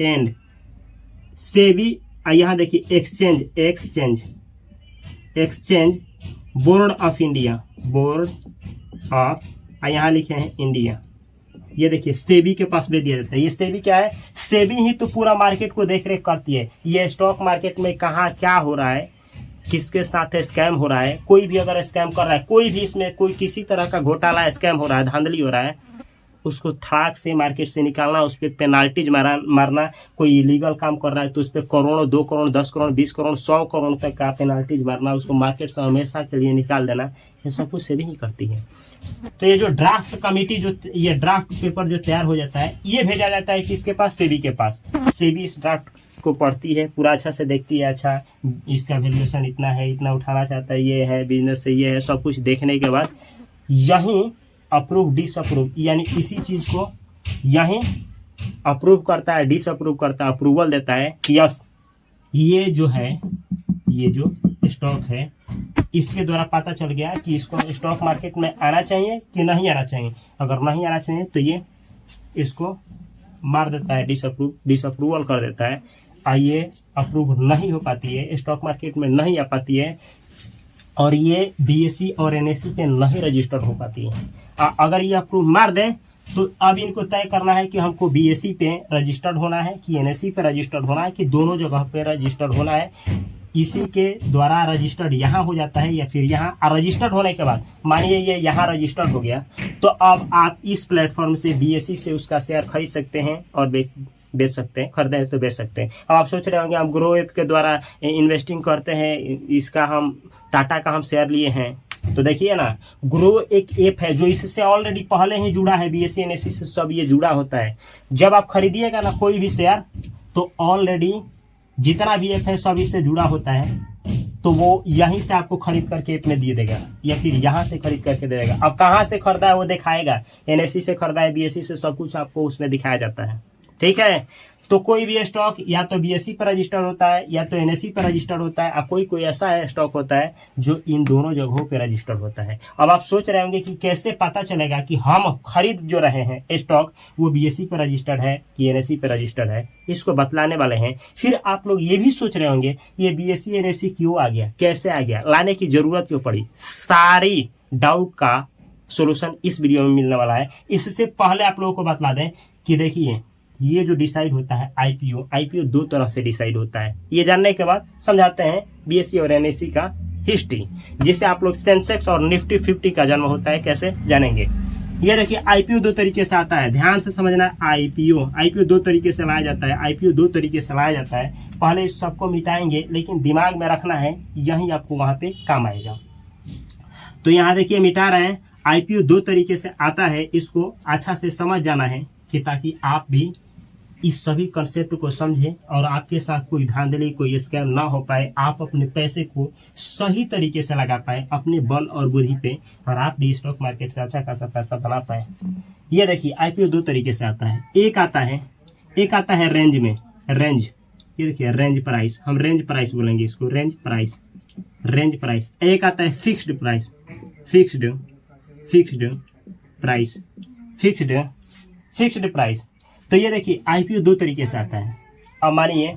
एंड सेबी, यहाँ देखिए एक्सचेंज बोर्ड ऑफ इंडिया, यहाँ लिखे हैं इंडिया। ये देखिए सेबी के पास भेज दिया जाता है। ये सेबी क्या है, सेबी ही तो पूरा मार्केट को देख रेख करती है। ये स्टॉक मार्केट में कहाँ क्या हो रहा है, किसके साथ स्कैम हो रहा है, कोई भी अगर स्कैम कर रहा है, कोई भी इसमें कोई किसी तरह का घोटाला स्कैम हो रहा है, धांधली हो रहा है, उसको थाक से मार्केट से निकालना, उस पर पेनाल्टीज मारना। कोई इलीगल काम कर रहा है तो उस पर करोड़ों, 2 करोड़, 10 करोड़, 20 करोड़, 100 करोड़ तक का पेनाल्टीज मारना, उसको मार्केट से हमेशा के लिए निकाल देना, ये सब कुछ सेबी ही करती है। तो ये जो ड्राफ्ट कमेटी, जो ये ड्राफ्ट पेपर जो तैयार हो जाता है, ये भेजा जाता है किसके पास, सेबी के पास। सेबी इस ड्राफ्ट को पढ़ती है, पूरा अच्छा से देखती है, अच्छा इसका वैल्यूएशन इतना है, इतना उठाना चाहता है, ये है बिजनेस से, ये है, सब कुछ देखने के बाद यहीं अप्रूव डिसअप्रूव, यानी इसी चीज को यहीं अप्रूव करता है, डिसअप्रूव करता है, अप्रूवल देता है कि यस, ये जो है, ये जो स्टॉक है, इसके द्वारा पता चल गया कि इसको स्टॉक मार्केट में आना चाहिए कि नहीं आना चाहिए। अगर नहीं आना चाहिए तो ये इसको मार देता है, डिसअप्रूवल कर देता है। ये अप्रूव नहीं हो पाती है, स्टॉक मार्केट में नहीं आ पाती है, और ये बीएसई और एनएसई पे नहीं रजिस्टर हो पाती है। अगर ये अप्रूव मार दें तो अब इनको तय करना है कि हमको बीएसई पे रजिस्टर्ड होना है कि एनएसई पे रजिस्टर्ड होना है कि दोनों जगह पे रजिस्टर्ड होना है। इसी के द्वारा रजिस्टर्ड यहाँ हो जाता है या फिर यहाँ रजिस्टर्ड होने के बाद मानिए ये यहाँ रजिस्टर्ड हो गया, तो अब आप इस प्लेटफॉर्म से बीएसई से उसका शेयर खरीद सकते हैं और बेच सकते हैं, खरीदे तो बेच सकते हैं। अब आप सोच रहे होंगे हम ग्रो ऐप के द्वारा इन्वेस्टिंग करते हैं, इसका हम टाटा का हम शेयर लिए हैं, तो देखिए ना ग्रो एक ऐप है जो इससे ऑलरेडी पहले ही जुड़ा है, बीएसई एनएसई से सब ये जुड़ा होता है। जब आप खरीदिएगा ना कोई भी शेयर तो ऑलरेडी जितना भी ऐप है सब इससे जुड़ा होता है, तो वो यहीं से आपको खरीद करके ऐप में दे देगा या फिर यहाँ से खरीद करके दे देगा। अब कहाँ से खरीदा है वो दिखाएगा, एनएसई से खरीदा है, बीएसई से, सब कुछ आपको उसमें दिखाया जाता है। ठीक है, तो कोई भी स्टॉक या तो बीएसई पर रजिस्टर्ड होता है या तो एनएसई पर रजिस्टर्ड होता है, और कोई कोई ऐसा स्टॉक होता है जो इन दोनों जगहों पर रजिस्टर्ड होता है। अब आप सोच रहे होंगे कि कैसे पता चलेगा कि हम खरीद जो रहे हैं स्टॉक वो बीएसई पर रजिस्टर्ड है कि एनएसई पर रजिस्टर्ड है, इसको बतलाने वाले हैं। फिर आप लोग ये भी सोच रहे होंगे ये बीएसई एनएसई क्यों आ गया, कैसे आ गया, लाने की जरूरत क्यों पड़ी। सारी डाउट का सोल्यूशन इस वीडियो में मिलने वाला है। इससे पहले आप लोगों को बतला दें कि देखिए ये जो डिसाइड होता है आईपीओ दो तरह से डिसाइड होता है। ये जानने के बाद समझाते हैं बीएसई और एनएसई का हिस्ट्री, जिससे आप लोग सेंसेक्स और निफ्टी 50 का जन्म होता है कैसे जानेंगे। ये देखिए आईपीओ दो तरीके से आता है, ध्यान से समझना। आईपीओ दो तरीके से लाया जाता है, आईपीओ दो तरीके से लाया जाता है। पहले इस सबको मिटाएंगे, लेकिन दिमाग में रखना है, यही आपको वहां पे काम आएगा। तो यहाँ देखिए मिटा रहे हैं। आईपीओ दो तरीके से आता है, इसको अच्छा से समझ जाना है कि ताकि आप भी इस सभी कंसेप्ट को समझें और आपके साथ कोई धांधली, कोई स्कैम ना हो पाए, आप अपने पैसे को सही तरीके से लगा पाए अपने बल और बुद्धि पे, और आप भी स्टॉक मार्केट से अच्छा खासा पैसा बना पाए। ये देखिए आईपीओ दो तरीके से आता है। एक आता है रेंज में, रेंज, ये देखिए रेंज प्राइस, हम रेंज प्राइस बोलेंगे इसको, रेंज प्राइस। एक आता है फिक्स्ड प्राइस, फिक्स्ड प्राइस। तो ये देखिए आईपीओ दो तरीके से आता है। अब मानिए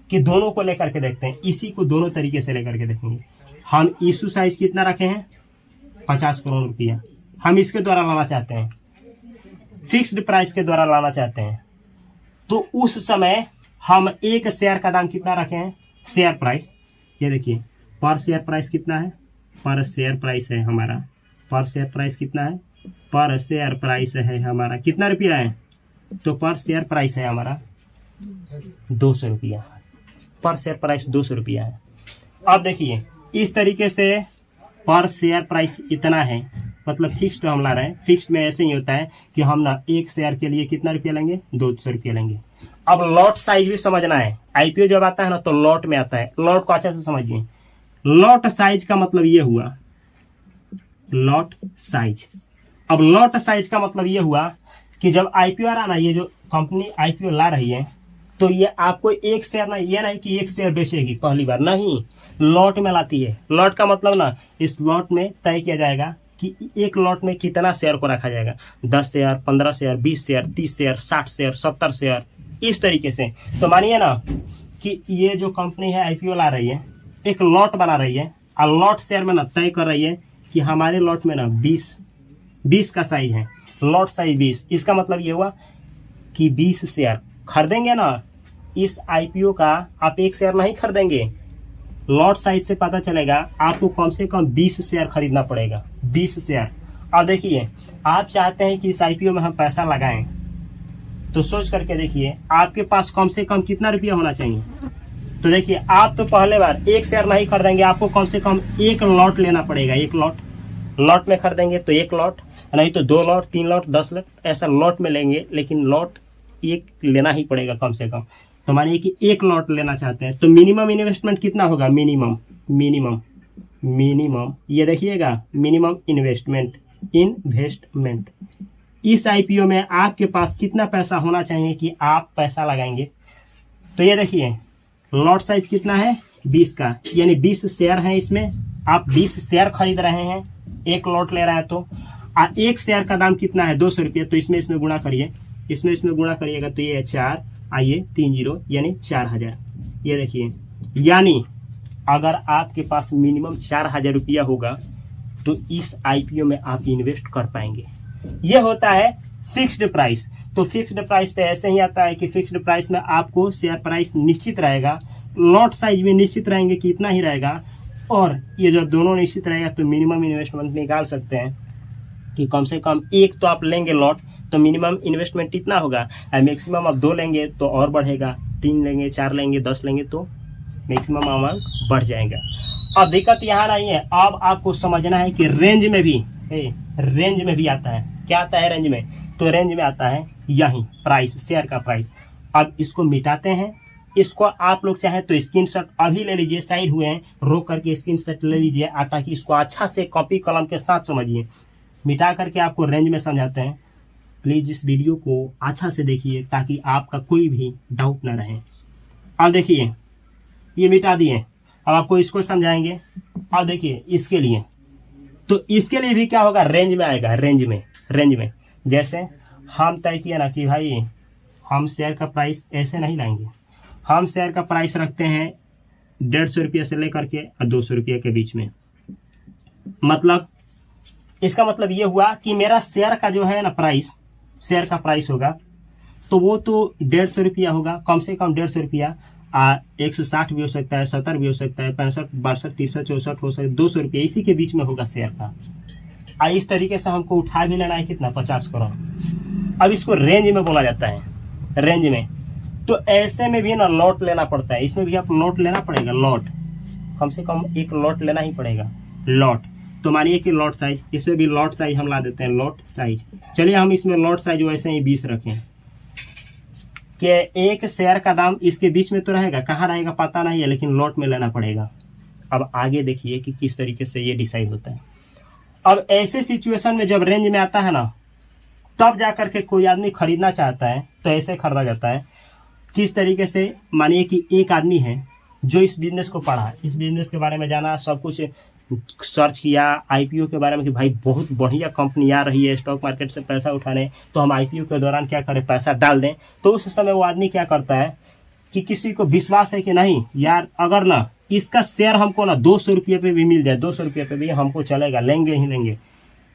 कि दोनों को लेकर के देखते हैं, इसी को दोनों तरीके से लेकर के देखेंगे। हम इशू साइज कितना रखे हैं 50 करोड़ रुपया, हम इसके द्वारा लाना चाहते हैं, फिक्स्ड प्राइस के द्वारा लाना चाहते हैं। तो उस समय हम एक शेयर का दाम कितना रखे हैं, शेयर प्राइस, ये देखिए पर शेयर प्राइस कितना है, पर शेयर प्राइस है हमारा, पर शेयर प्राइस कितना है, पर शेयर प्राइस है हमारा कितना रुपया है, तो पर शेयर प्राइस है हमारा 200 रुपया, पर शेयर प्राइस 200 रुपया है। अब देखिए इस तरीके से पर शेयर प्राइस इतना है, मतलब फिक्स्ड हम ला रहे हैं। फिक्स्ड में ऐसे ही होता है कि हम ना एक शेयर के लिए कितना रुपया लेंगे, 200 रुपया लेंगे। अब लॉट साइज भी समझना है। आईपीओ जब आता है ना तो लॉट में आता है, लॉट को अच्छे से समझिए। लॉट साइज का मतलब ये हुआ, लॉट साइज। अब लॉट साइज का मतलब ये हुआ कि जब आईपीओ आ रहा ना, ये जो कंपनी आईपीओ ला रही है, तो ये आपको एक शेयर ना, ये नहीं कि एक शेयर बेचेगी पहली बार, नहीं, लॉट में लाती है। लॉट का मतलब ना इस लॉट में तय किया जाएगा कि एक लॉट में कितना शेयर को रखा जाएगा, 10 share, 15 share, 20 share, 30 share, 60 share, 70 share, इस तरीके से। तो मानिए ना कि ये जो कंपनी है आईपीओ ला रही है, एक लॉट बना रही है, और लॉट शेयर में ना तय कर रही है कि हमारे लॉट में ना 20 का साइज है, लॉट साइज 20। इसका मतलब ये हुआ कि 20 शेयर खरीदेंगे ना इस आईपीओ का, आप एक शेयर नहीं खरीदेंगे। लॉट साइज से पता चलेगा आपको कम से कम 20 शेयर खरीदना पड़ेगा, 20 शेयर। अब देखिए आप चाहते हैं कि इस आईपीओ में हम पैसा लगाएं, तो सोच करके देखिए आपके पास कम से कम कितना रुपया होना चाहिए। तो देखिए आप तो पहले बार एक शेयर नहीं खरीदेंगे, आपको कम से कम एक लॉट लेना पड़ेगा। एक लॉट में खरीदेंगे तो एक लॉट, नहीं तो 2 लॉट, 3 लॉट, 10 लॉट, ऐसा लॉट में लेंगे, लेकिन लॉट एक लेना ही पड़ेगा कम से कम। तो मानिए कि एक लॉट लेना चाहते हैं, तो मिनिमम इन्वेस्टमेंट कितना होगा, मिनिमम, ये देखिएगा मिनिमम इन्वेस्टमेंट इस आईपीओ में आपके पास कितना पैसा होना चाहिए कि आप पैसा लगाएंगे। तो ये देखिए लॉट साइज कितना है 20 का, यानी 20 शेयर है इसमें, आप 20 शेयर खरीद रहे हैं, एक लॉट ले रहे हैं, तो एक शेयर का दाम कितना है 200 रुपये। तो इसमें गुणा करिए, इसमें गुणा करिएगा तो ये है 4, आइए 3 0 यानी 4000। ये देखिए यानी अगर आपके पास मिनिमम 4000 रुपया होगा तो इस आईपीओ में आप इन्वेस्ट कर पाएंगे। ये होता है फिक्स्ड प्राइस। तो फिक्स्ड प्राइस पे ऐसे ही आता है कि फिक्स्ड प्राइस में आपको शेयर प्राइस निश्चित रहेगा, लॉट साइज भी निश्चित रहेंगे कि इतना ही रहेगा, और ये जब दोनों निश्चित रहेगा तो मिनिमम इन्वेस्टमेंट निकाल सकते हैं कि कम से कम एक तो आप लेंगे लॉट तो मिनिमम इन्वेस्टमेंट इतना होगा, मैक्सिमम आप 2 लेंगे तो और बढ़ेगा, 3 लेंगे, 4 लेंगे, 10 लेंगे तो मैक्सिमम अमाउंट बढ़ जाएगा। अब दिक्कत यहाँ नहीं है, अब आपको समझना है कि रेंज में भी आता है। क्या आता है रेंज में? तो रेंज में आता है यही प्राइस, शेयर का प्राइस। अब इसको मिटाते हैं, इसको आप लोग चाहे तो स्क्रीनशॉट अभी ले लीजिए, साइड हुए हैं रोक करके स्क्रीनशॉट ले लीजिए, ताकि इसको अच्छा से कॉपी कलम के साथ समझिए। मिटा करके आपको रेंज में समझाते हैं। प्लीज इस वीडियो को अच्छा से देखिए ताकि आपका कोई भी डाउट ना रहे। अब देखिए ये मिटा दिए, अब आपको इसको समझाएंगे। अब देखिए इसके लिए, तो इसके लिए भी क्या होगा, रेंज में आएगा। रेंज में जैसे हम तय किए ना कि भाई हम शेयर का प्राइस ऐसे नहीं लाएंगे, हम शेयर का प्राइस रखते हैं 150 रुपये से लेकर के 200 रुपये के बीच में। मतलब इसका मतलब ये हुआ कि मेरा शेयर का जो है ना प्राइस, शेयर का प्राइस होगा तो वो तो 150 रुपया होगा, कम से कम 150 रुपया। 160 भी हो सकता है, 70 भी हो सकता है, 65, 62, 63, 64 हो सकता है, 200 रुपया इसी के बीच में होगा शेयर का। इस तरीके से हमको उठा भी लेना है कितना, 50 करोड़। अब इसको रेंज में बोला जाता है, रेंज में। तो ऐसे में भी ना लॉट लेना पड़ता है, इसमें भी आप लॉट लेना पड़ेगा, लॉट कम से कम एक लॉट लेना ही पड़ेगा, लॉट। तो मानिए कि लॉट साइज, इसमें भी लॉट साइज हम ला देते हैं, लॉट साइज। चलिए हम इसमें लॉट साइज वैसे ही 20 रखें कि एक शेयर का दाम इसके बीच में तो रहेगा, कहाँ रहेगा पता नहीं है, लेकिन लॉट में लेना पड़ेगा। अब आगे देखिए कि किस तरीके से ये डिसाइड होता है। अब ऐसे सिचुएशन में जब रेंज में आता है ना, तब जाकर के कोई आदमी खरीदना चाहता है तो ऐसे खरीदा जाता है। किस तरीके से, मानिए कि एक आदमी है जो इस बिजनेस को पढ़ा, इस बिजनेस के बारे में जाना, सब कुछ सर्च किया, आईपीओ के बारे में कि भाई बहुत बढ़िया कंपनी आ रही है स्टॉक मार्केट से पैसा उठाने, तो हम आईपीओ के दौरान क्या करें, पैसा डाल दें। तो उस समय वो आदमी क्या करता है कि किसी को विश्वास है कि नहीं यार, अगर ना इसका शेयर हमको ना 200 रुपये पे भी मिल जाए, 200 रुपये पे भी हमको चलेगा, लेंगे ही लेंगे।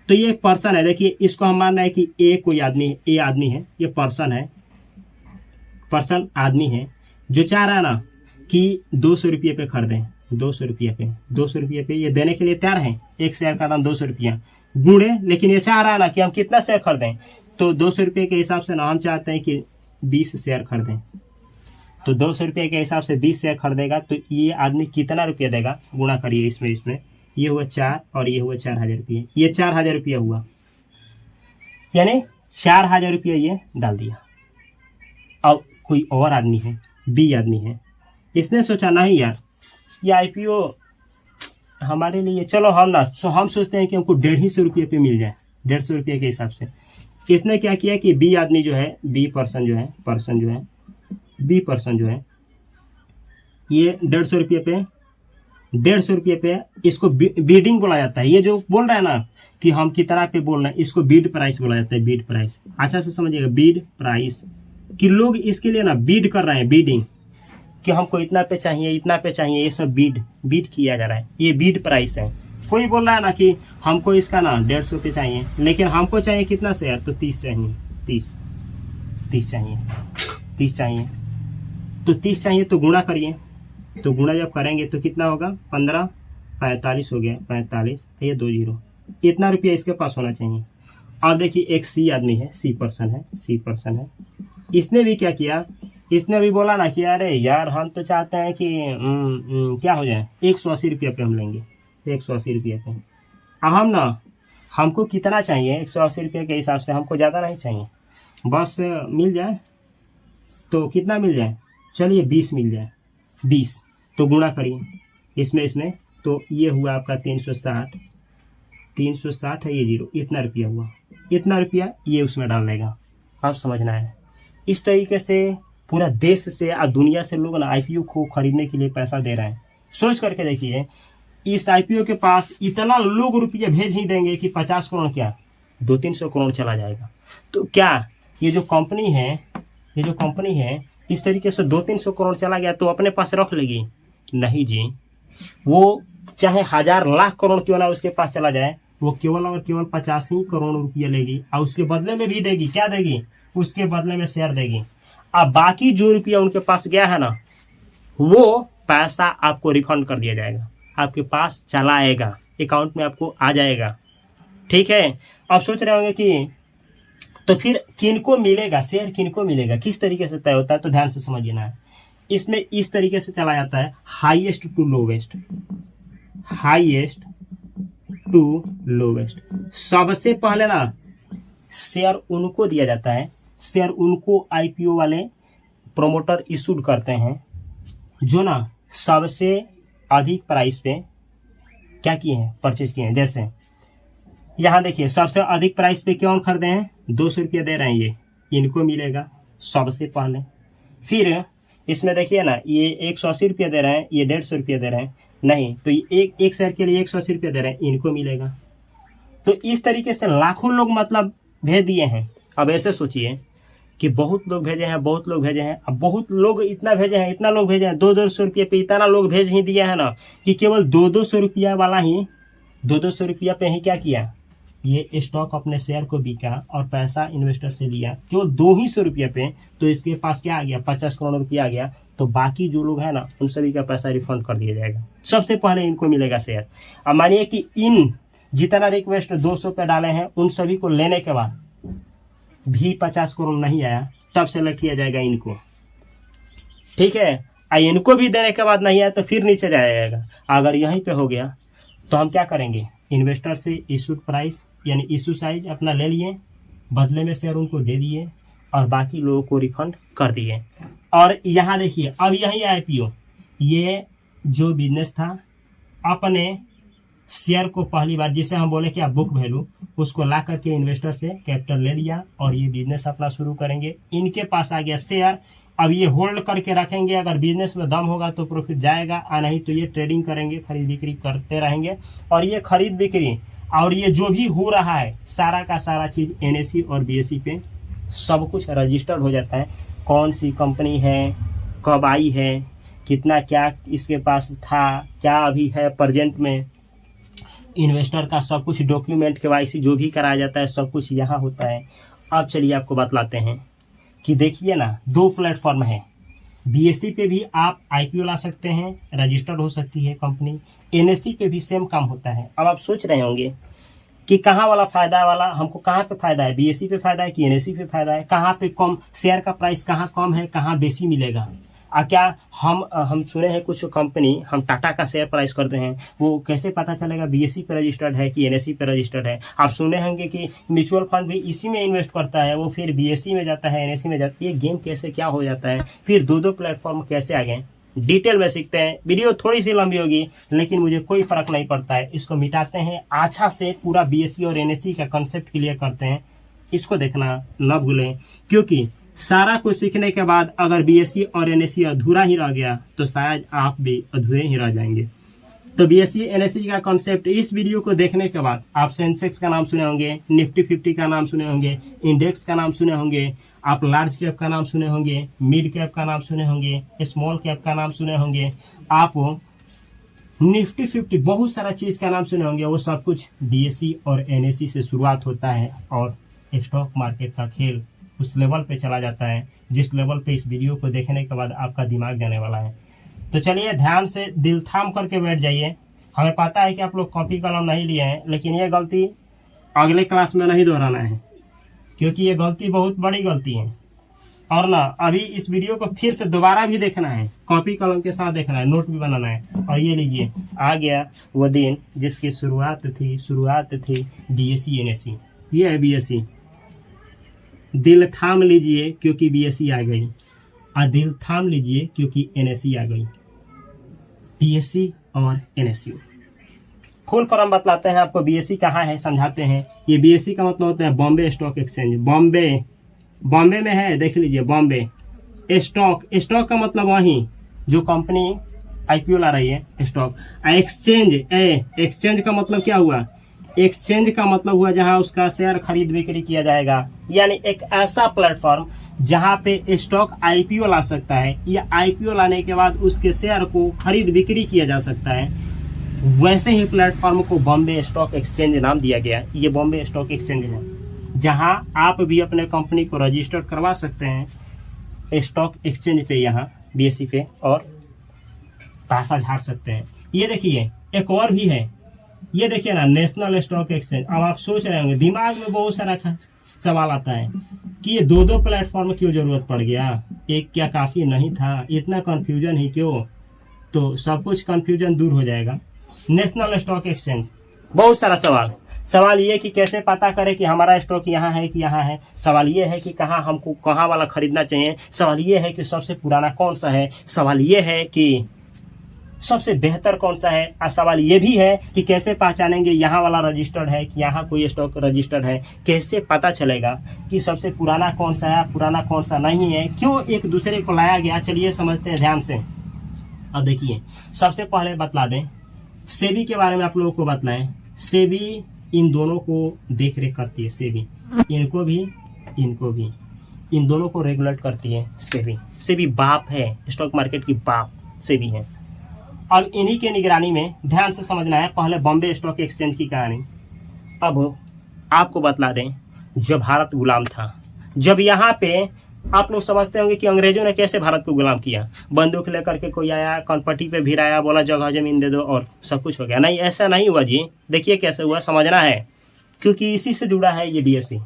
तो ये एक पर्सन है, देखिए इसको हम मान रहे हैं कि ए कोई आदमी, ए आदमी है, ये पर्सन है, पर्सन आदमी है जो चाह रहा है ना कि 200 रुपये पे खरीदें, 200 रुपये पे ये देने के लिए तैयार है। एक शेयर का दाम 200 रुपया गुणे, लेकिन ये चाह रहा है ना कि हम कितना शेयर खरीदें। तो 200 रुपये के हिसाब से ना हम चाहते हैं कि 20 शेयर खरीदें। तो 200 रुपये के हिसाब से 20 शेयर खरीदेगा तो ये आदमी कितना रुपया देगा, गुणा करिए इसमें ये हुआ 4 और ये हुआ 4000 रुपये, ये 4000 रुपया हुआ, यानी 4000 रुपया ये डाल दिया। अब कोई और आदमी है, बी आदमी है, इसने सोचा नहीं यार ये आईपीओ हमारे लिए, चलो हम ना, हम सोचते हैं कि हमको 150 रुपये पे मिल जाए, 150 रुपये के हिसाब से। इसने क्या किया कि बी आदमी जो है, बी पर्सन जो है, बी पर्सन जो है, ये 150 रुपये पे, 150 रुपये पे इसको बीडिंग बोला जाता है। ये जो बोल रहा है ना कि हम कितना पे बोल रहे हैं, इसको बीड प्राइस बोला जाता है, बीड प्राइस। अच्छा से समझिएगा, बीड प्राइस कि लोग इसके लिए ना बीड कर रहे हैं, बीडिंग, कि हमको इतना पे चाहिए, इतना पे चाहिए, ये सब बीड किया जा रहा है, ये बीड प्राइस है। कोई बोल रहा है ना कि हमको इसका ना 150 पे चाहिए, लेकिन हमको चाहिए कितना शेयर, तो 30 चाहिए, 30 चाहिए, 30 चाहिए, तो 30 चाहिए तो गुणा करिए। तो गुणा जब करेंगे तो कितना होगा, 15, 45 हो गया, 45, ये 2 जीरो, इतना रुपया इसके पास होना चाहिए। अब देखिए एक सी आदमी है, सी पर्सन है, इसने भी क्या किया, इसने भी बोला ना कि अरे यार हम तो चाहते हैं कि क्या हो जाए, 180 रुपये पे हम लेंगे, 180 रुपये पे। अब हम ना, हमको कितना चाहिए, 180 रुपये के हिसाब से हमको ज़्यादा नहीं चाहिए, बस मिल जाए। तो कितना मिल जाए, चलिए 20 मिल जाए, 20 तो गुणा करिए इसमें, तो ये हुआ आपका 360 है, ये जीरो, इतना रुपया हुआ, इतना रुपया ये उसमें डाल देगा। आप समझना है, इस तरीके से पूरा देश से और दुनिया से लोग ना आईपीओ को खरीदने के लिए पैसा दे रहे हैं। सोच करके देखिए, इस आईपीओ के पास इतना लोग रुपये भेज ही देंगे कि 50 करोड़ क्या 200-300 करोड़ चला जाएगा। तो क्या ये जो कंपनी है इस तरीके से 200-300 करोड़ चला गया तो अपने पास रख लेगी? नहीं जी, वो चाहे 1000 लाख करोड़ क्यों ना उसके पास चला जाए, वो केवल और केवल 85 करोड़ रुपया लेगी और उसके बदले में भी देगी, क्या देगी, उसके बदले में शेयर देगी। अब बाकी जो रुपया उनके पास गया है ना, वो पैसा आपको रिफंड कर दिया जाएगा, आपके पास चला आएगा, अकाउंट में आपको आ जाएगा। ठीक है। अब सोच रहे होंगे कि तो फिर किनको मिलेगा शेयर, किनको मिलेगा, किस तरीके से तय होता है, तो ध्यान से समझिए ना। इसमें इस तरीके से चला जाता है, highest to lowest, highest to lowest. सबसे पहले ना शेयर उनको दिया जाता है, शेयर उनको आईपीओ वाले प्रोमोटर इशूड करते हैं जो ना सबसे अधिक प्राइस पे क्या किए हैं, परचेज किए हैं। जैसे यहाँ देखिए सबसे अधिक प्राइस पे क्यों खरीदे हैं, 200 रुपया दे रहे हैं, ये इनको मिलेगा सबसे पहले। फिर इसमें देखिए ना, ये 180 रुपया दे रहे हैं, ये 150 रुपया दे रहे हैं, नहीं तो ये एक शेयर के लिए 180 रुपया दे रहे हैं, इनको मिलेगा। तो इस तरीके से लाखों लोग मतलब भेज दिए हैं। अब ऐसे सोचिए कि बहुत लोग भेजे हैं, बहुत लोग भेजे हैं, अब बहुत लोग इतना भेजे हैं, इतना लोग भेजे हैं, 200 रुपये पे इतना लोग भेज ही दिया है ना कि केवल 200 रुपया वाला ही 200 रुपया पे ही क्या किया, ये स्टॉक अपने शेयर को बिका और पैसा इन्वेस्टर से लिया केवल 200 रुपये पे, तो इसके पास क्या आ गया, 50 करोड़ रुपया आ गया। तो बाकी जो लोग हैं ना उन सभी का पैसा रिफंड कर दिया जाएगा, सबसे पहले इनको मिलेगा शेयर। अब मानिए कि इन जितना रिक्वेस्ट 200 पे डाले हैं उन सभी को लेने के बाद भी 50 करोड़ नहीं आया, तब सेलेक्ट किया जाएगा इनको। ठीक है। इनको भी देने के बाद नहीं आया तो फिर नीचे जाएगा। अगर यहीं पे हो गया तो हम क्या करेंगे, इन्वेस्टर से इशूड प्राइस यानी इशू साइज अपना ले लिए, बदले में शेयर उनको दे दिए और बाकी लोगों को रिफंड कर दिए। और यहाँ देखिए अब यही आईपीओ, ये जो बिजनेस था अपने शेयर को पहली बार, जिसे हम बोले कि आप बुक वैल्यू, उसको ला करके इन्वेस्टर से कैपिटल ले लिया और ये बिजनेस अपना शुरू करेंगे। इनके पास आ गया शेयर, अब ये होल्ड करके रखेंगे, अगर बिजनेस में दम होगा तो प्रॉफिट जाएगा, और नहीं तो ये ट्रेडिंग करेंगे, खरीद बिक्री करते रहेंगे। और ये खरीद बिक्री और ये जो भी हो रहा है सारा का सारा चीज एनएसई और बीएसई पे सब कुछ रजिस्टर्ड हो जाता है, कौन सी कंपनी है, कब आई है, कितना क्या इसके पास था, क्या अभी है प्रेजेंट में, इन्वेस्टर का सब कुछ डॉक्यूमेंट केवाईसी जो भी कराया जाता है सब कुछ यहाँ होता है। अब चलिए आपको बतलाते हैं कि देखिए ना, 2 प्लेटफॉर्म है, बीएसई पे भी आप आईपीओ ला सकते हैं, रजिस्टर्ड हो सकती है कंपनी, एनएसई पे भी सेम काम होता है। अब आप सोच रहे होंगे कि कहाँ वाला फायदा वाला, हमको कहाँ पे फायदा है, बीएसई पे फायदा है कि एनएसई पे फायदा है, कहाँ पे कम शेयर का प्राइस कहाँ कम है, कहाँ बेसी मिलेगा। क्या हम सुने हैं कुछ कंपनी, हम टाटा का शेयर प्राइस करते हैं, वो कैसे पता चलेगा बीएसई पे रजिस्टर्ड है कि एनएसई पे रजिस्टर्ड है। आप सुने होंगे कि म्यूचुअल फंड भी इसी में इन्वेस्ट करता है, वो फिर बीएसई में जाता है, एनएसई में जाता है। ये गेम कैसे क्या हो जाता है, फिर 2 प्लेटफॉर्म कैसे आ गए, डिटेल में सीखते हैं। वीडियो थोड़ी सी लंबी होगी लेकिन मुझे कोई फर्क नहीं पड़ता है, इसको मिटाते हैं अच्छा से, पूरा बीएसई और एनएसई का कंसेप्ट क्लियर करते हैं। इसको देखना न भूलें, क्योंकि सारा कुछ सीखने के बाद अगर बीएसई और एनएसई अधूरा ही रह गया तो शायद आप भी अधूरे ही रह जाएंगे। तो बीएसई एनएसई का कॉन्सेप्ट इस वीडियो को देखने के बाद आप सेंसेक्स का नाम सुने होंगे, निफ्टी 50 का नाम सुने होंगे, इंडेक्स का नाम सुने होंगे, आप लार्ज कैप का नाम सुने होंगे, मिड कैप का नाम सुने होंगे, स्मॉल कैप का नाम सुने होंगे, आप निफ्टी 50 बहुत सारा चीज का नाम सुने होंगे। वो सब कुछ बीएसई और एनएसई से शुरुआत होता है और स्टॉक मार्केट का खेल उस लेवल पे चला जाता है जिस लेवल पे इस वीडियो को देखने के बाद आपका दिमाग जाने वाला है। तो चलिए ध्यान से दिल थाम करके बैठ जाइए। हमें पता है कि आप लोग कॉपी कलम नहीं लिए हैं, लेकिन ये गलती अगले क्लास में नहीं दोहराना है, क्योंकि ये गलती बहुत बड़ी गलती है। और ना अभी इस वीडियो को फिर से दोबारा भी देखना है, कॉपी कलम के साथ देखना है, नोट भी बनाना है। और ये लीजिए, आ गया वो दिन जिसकी शुरुआत थी बीएसई एनएसई। ये है बीएसई। दिल थाम लीजिए क्योंकि बीएसई आ गई, और दिल थाम लीजिए क्योंकि एनएसई आ गई। बीएसई और एनएसई फुल फॉर्म बतलाते हैं आपको। बीएसई कहाँ है समझाते हैं। ये बीएसई का मतलब होता है बॉम्बे स्टॉक एक्सचेंज। बॉम्बे में है, देख लीजिए बॉम्बे। स्टॉक का मतलब वही जो कंपनी आईपीओ ला रही है, स्टॉक। एक्सचेंज का मतलब क्या हुआ, एक्सचेंज का मतलब हुआ जहां उसका शेयर खरीद बिक्री किया जाएगा, यानी एक ऐसा प्लेटफॉर्म जहां पे स्टॉक आईपीओ ला सकता है, या आईपीओ लाने के बाद उसके शेयर को खरीद बिक्री किया जा सकता है, वैसे ही प्लेटफॉर्म को बॉम्बे स्टॉक एक्सचेंज नाम दिया गया। ये बॉम्बे स्टॉक एक्सचेंज है जहां आप भी अपने कंपनी को रजिस्टर करवा सकते हैं स्टॉक एक्सचेंज पे, यहाँ BSE पे, और पैसा झाड़ सकते हैं। ये देखिए एक और भी है, ये देखिए ना, नेशनल स्टॉक एक्सचेंज। अब आप सोच रहे होंगे, दिमाग में बहुत सारा सवाल आता है कि ये दो दो प्लेटफॉर्म क्यों जरूरत पड़ गया, एक क्या काफी नहीं था, इतना कंफ्यूजन ही क्यों? तो सब कुछ कंफ्यूजन दूर हो जाएगा। नेशनल स्टॉक एक्सचेंज, बहुत सारा सवाल ये कि कैसे पता करें कि हमारा स्टॉक यहाँ है कि यहाँ है। सवाल ये है कि हमको कहाँ वाला खरीदना चाहिए। सवाल ये है कि सबसे पुराना कौन सा है। सवाल ये है कि सबसे बेहतर कौन सा है। और सवाल ये भी है कि कैसे पहचानेंगे यहाँ वाला रजिस्टर्ड है कि यहाँ कोई स्टॉक रजिस्टर्ड है। कैसे पता चलेगा कि सबसे पुराना कौन सा है, पुराना कौन सा नहीं है, क्यों एक दूसरे को लाया गया। चलिए समझते हैं ध्यान से। अब देखिए, सबसे पहले बतला दें, सेबी के बारे में आप लोगों को बतलाएं। सेबी इन दोनों को देख रेख करती है। सेबी इनको भी इन दोनों को रेगुलेट करती है। सेबी बाप है, स्टॉक मार्केट की बाप सेबी है। अब इन्हीं के निगरानी में ध्यान से समझना है पहले बॉम्बे स्टॉक एक्सचेंज की कहानी। अब आपको बतला दें, जब भारत गुलाम था, जब यहाँ पे आप लोग समझते होंगे कि अंग्रेजों ने कैसे भारत को गुलाम किया। बंदूक लेकर के कोई आया, कनपट्टी पे भिराया, बोला जगह जमीन दे दो और सब कुछ हो गया। नहीं, ऐसा नहीं हुआ जी। देखिए कैसे हुआ, समझना है, क्योंकि इसी से जुड़ा है ये BSE।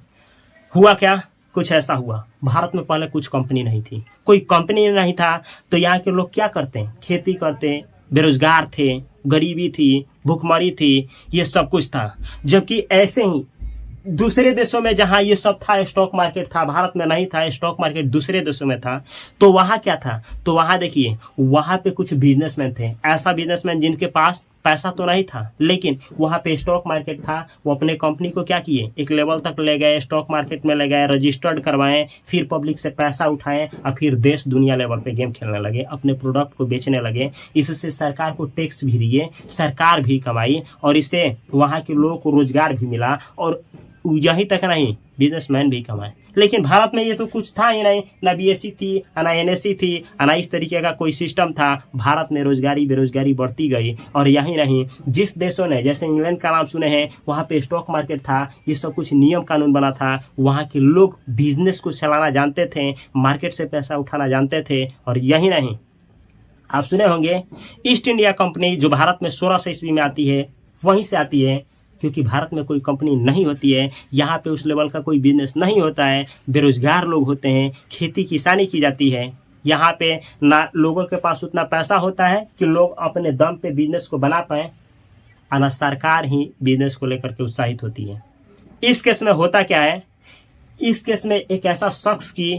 हुआ क्या, कुछ ऐसा हुआ, भारत में पहले कुछ कंपनी नहीं थी, कोई कंपनी नहीं था, तो यहाँ के लोग क्या करते हैं, खेती करते, बेरोजगार थे, गरीबी थी, भूखमरी थी, ये सब कुछ था। जबकि ऐसे ही दूसरे देशों में जहां ये सब था, स्टॉक मार्केट था, भारत में नहीं था, स्टॉक मार्केट दूसरे देशों में था, तो वहां क्या था, तो वहां देखिए, वहां पे कुछ बिजनेसमैन थे, ऐसा बिजनेसमैन जिनके पास पैसा तो नहीं था, लेकिन वहां पे स्टॉक मार्केट था। वो अपने कंपनी को क्या किए, एक लेवल तक ले गए, स्टॉक मार्केट में ले गए, रजिस्टर्ड करवाएं, फिर पब्लिक से पैसा उठाएं और फिर देश दुनिया लेवल पे गेम खेलने लगे, अपने प्रोडक्ट को बेचने लगे। इससे सरकार को टैक्स भी दिए, सरकार भी कमाई, और इससे वहां के लोगों को रोजगार भी मिला, और यही तक नहीं, बिजनेसमैन भी कमाए। लेकिन भारत में ये तो कुछ था ही नहीं, ना BSE थी, ना NSE थी, ना इस तरीके का कोई सिस्टम था। भारत में रोजगारी बेरोजगारी बढ़ती गई। और यही नहीं, जिस देशों ने, जैसे इंग्लैंड का नाम सुने हैं, वहाँ पे स्टॉक मार्केट था, ये सब कुछ नियम कानून बना था, वहाँ के लोग बिजनेस को चलाना जानते थे, मार्केट से पैसा उठाना जानते थे। और यही नहीं, आप सुने होंगे ईस्ट इंडिया कंपनी जो भारत में 1600 ईस्वी में आती है, वहीं से आती है, क्योंकि भारत में कोई कंपनी नहीं होती है, यहाँ पे उस लेवल का कोई बिजनेस नहीं होता है, बेरोजगार लोग होते हैं, खेती किसानी की जाती है। यहाँ पे ना लोगों के पास उतना पैसा होता है कि लोग अपने दम पे बिजनेस को बना पाए, और ना सरकार ही बिजनेस को लेकर के उत्साहित होती है। इस केस में होता क्या है, इस केस में एक ऐसा शख्स की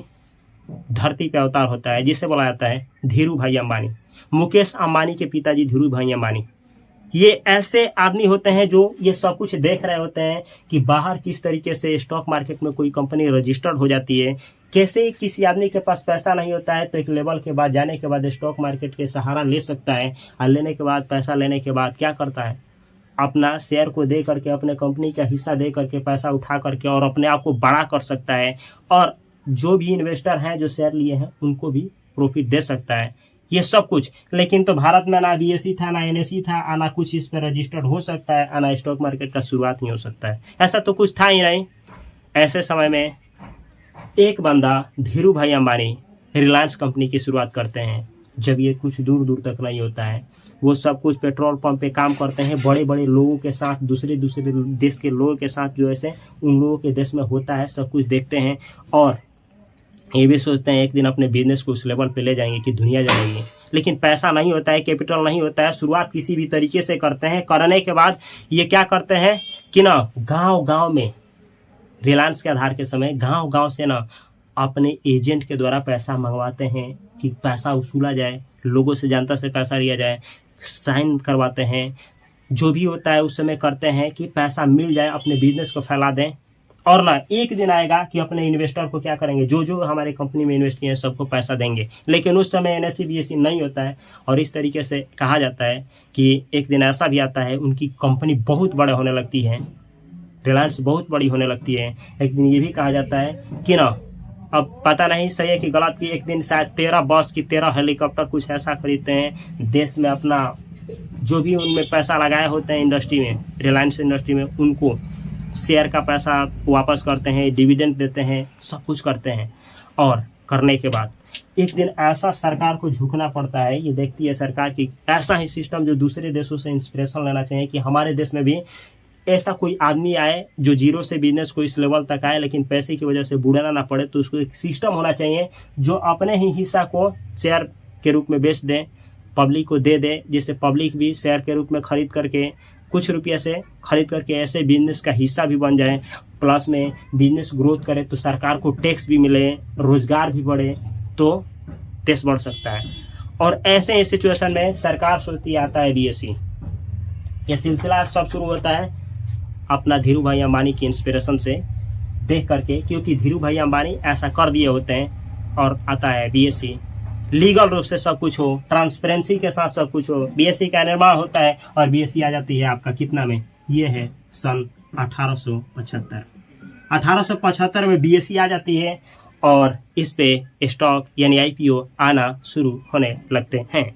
धरती पे अवतार होता है जिसे बोला जाता है धीरू भाई अंबानी। मुकेश अंबानी के पिताजी धीरू भाई अंबानी, ये ऐसे आदमी होते हैं जो ये सब कुछ देख रहे होते हैं कि बाहर किस तरीके से स्टॉक मार्केट में कोई कंपनी रजिस्टर्ड हो जाती है, कैसे किसी आदमी के पास पैसा नहीं होता है तो एक लेवल के बाद जाने के बाद स्टॉक मार्केट के सहारा ले सकता है, और लेने के बाद, पैसा लेने के बाद क्या करता है, अपना शेयर को दे करके, अपने कंपनी का हिस्सा दे करके, पैसा उठा करके और अपने आप को बड़ा कर सकता है, और जो भी इन्वेस्टर हैं जो शेयर लिए हैं उनको भी प्रॉफिट दे सकता है, ये सब कुछ। लेकिन तो भारत में ना BSE था, ना NSE था, ना कुछ इस पर रजिस्टर्ड हो सकता है, ना स्टॉक मार्केट का शुरुआत नहीं हो सकता है, ऐसा तो कुछ था ही नहीं। ऐसे समय में एक बंदा धीरू भाई अंबानी रिलायंस कंपनी की शुरुआत करते हैं। जब ये कुछ दूर दूर तक नहीं होता है, वो सब कुछ पेट्रोल पंप पे काम करते हैं, बड़े बड़े लोगों के साथ, दूसरे दूसरे देश के लोगों के साथ, जो ऐसे उन लोगों के देश में होता है, सब कुछ देखते हैं, और ये भी सोचते हैं एक दिन अपने बिजनेस को उस लेवल पे ले जाएंगे कि दुनिया जाएगी। लेकिन पैसा नहीं होता है, कैपिटल नहीं होता है, शुरुआत किसी भी तरीके से करते हैं। करने के बाद ये क्या करते हैं कि ना, गांव गांव में, रिलायंस के आधार के समय गांव गांव से ना अपने एजेंट के द्वारा पैसा मंगवाते हैं कि पैसा वसूला जाए, लोगों से जनता से पैसा लिया जाए, साइन करवाते हैं, जो भी होता है उस समय करते हैं कि पैसा मिल जाए, अपने बिजनेस को फैला दें। और ना एक दिन आएगा कि अपने इन्वेस्टर को क्या करेंगे, जो जो हमारे कंपनी में इन्वेस्ट किए हैं सबको पैसा देंगे। लेकिन उस समय NSE BSE नहीं होता है, और इस तरीके से कहा जाता है कि एक दिन ऐसा भी आता है उनकी कंपनी बहुत बड़ा होने लगती है, रिलायंस बहुत बड़ी होने लगती है। एक दिन ये भी कहा जाता है कि ना, अब पता नहीं सही है कि गलत, कि एक दिन शायद 13 बस की 13 हेलीकॉप्टर कुछ ऐसा खरीदते हैं, देश में अपना जो भी उनमें पैसा लगाए होते हैं इंडस्ट्री में, रिलायंस इंडस्ट्री में, उनको शेयर का पैसा वापस करते हैं, डिविडेंड देते हैं, सब कुछ करते हैं। और करने के बाद एक दिन ऐसा सरकार को झुकना पड़ता है, ये देखती है सरकार की ऐसा ही सिस्टम जो दूसरे देशों से इंस्पिरेशन लेना चाहिए कि हमारे देश में भी ऐसा कोई आदमी आए जो जीरो से बिजनेस को इस लेवल तक आए, लेकिन पैसे की वजह से बुड़ाना ना पड़े। तो उसको एक सिस्टम होना चाहिए जो अपने ही हिस्सा को शेयर के रूप में बेच दे, पब्लिक को दे दे, जिससे पब्लिक भी शेयर के रूप में खरीद करके कुछ रुपये से खरीद करके ऐसे बिजनेस का हिस्सा भी बन जाए, प्लस में बिजनेस ग्रोथ करे तो सरकार को टैक्स भी मिले, रोजगार भी बढ़े, तो देश बढ़ सकता है। और ऐसे ही सिचुएशन में सरकार सोचती आता है बीएसई। यह सिलसिला सब शुरू होता है अपना धीरू भाई अंबानी की इंस्पिरेशन से देख करके, क्योंकि धीरू भाई अंबानी ऐसा कर दिए होते हैं। और आता है बीएसई, लीगल रूप से सब कुछ हो, ट्रांसपेरेंसी के साथ सब कुछ हो, बीएसई का निर्माण होता है और बीएसई आ जाती है आपका कितना में, ये है सन 1875। 1875 में बीएसई आ जाती है और इस पे स्टॉक यानी आईपीओ आना शुरू होने लगते हैं।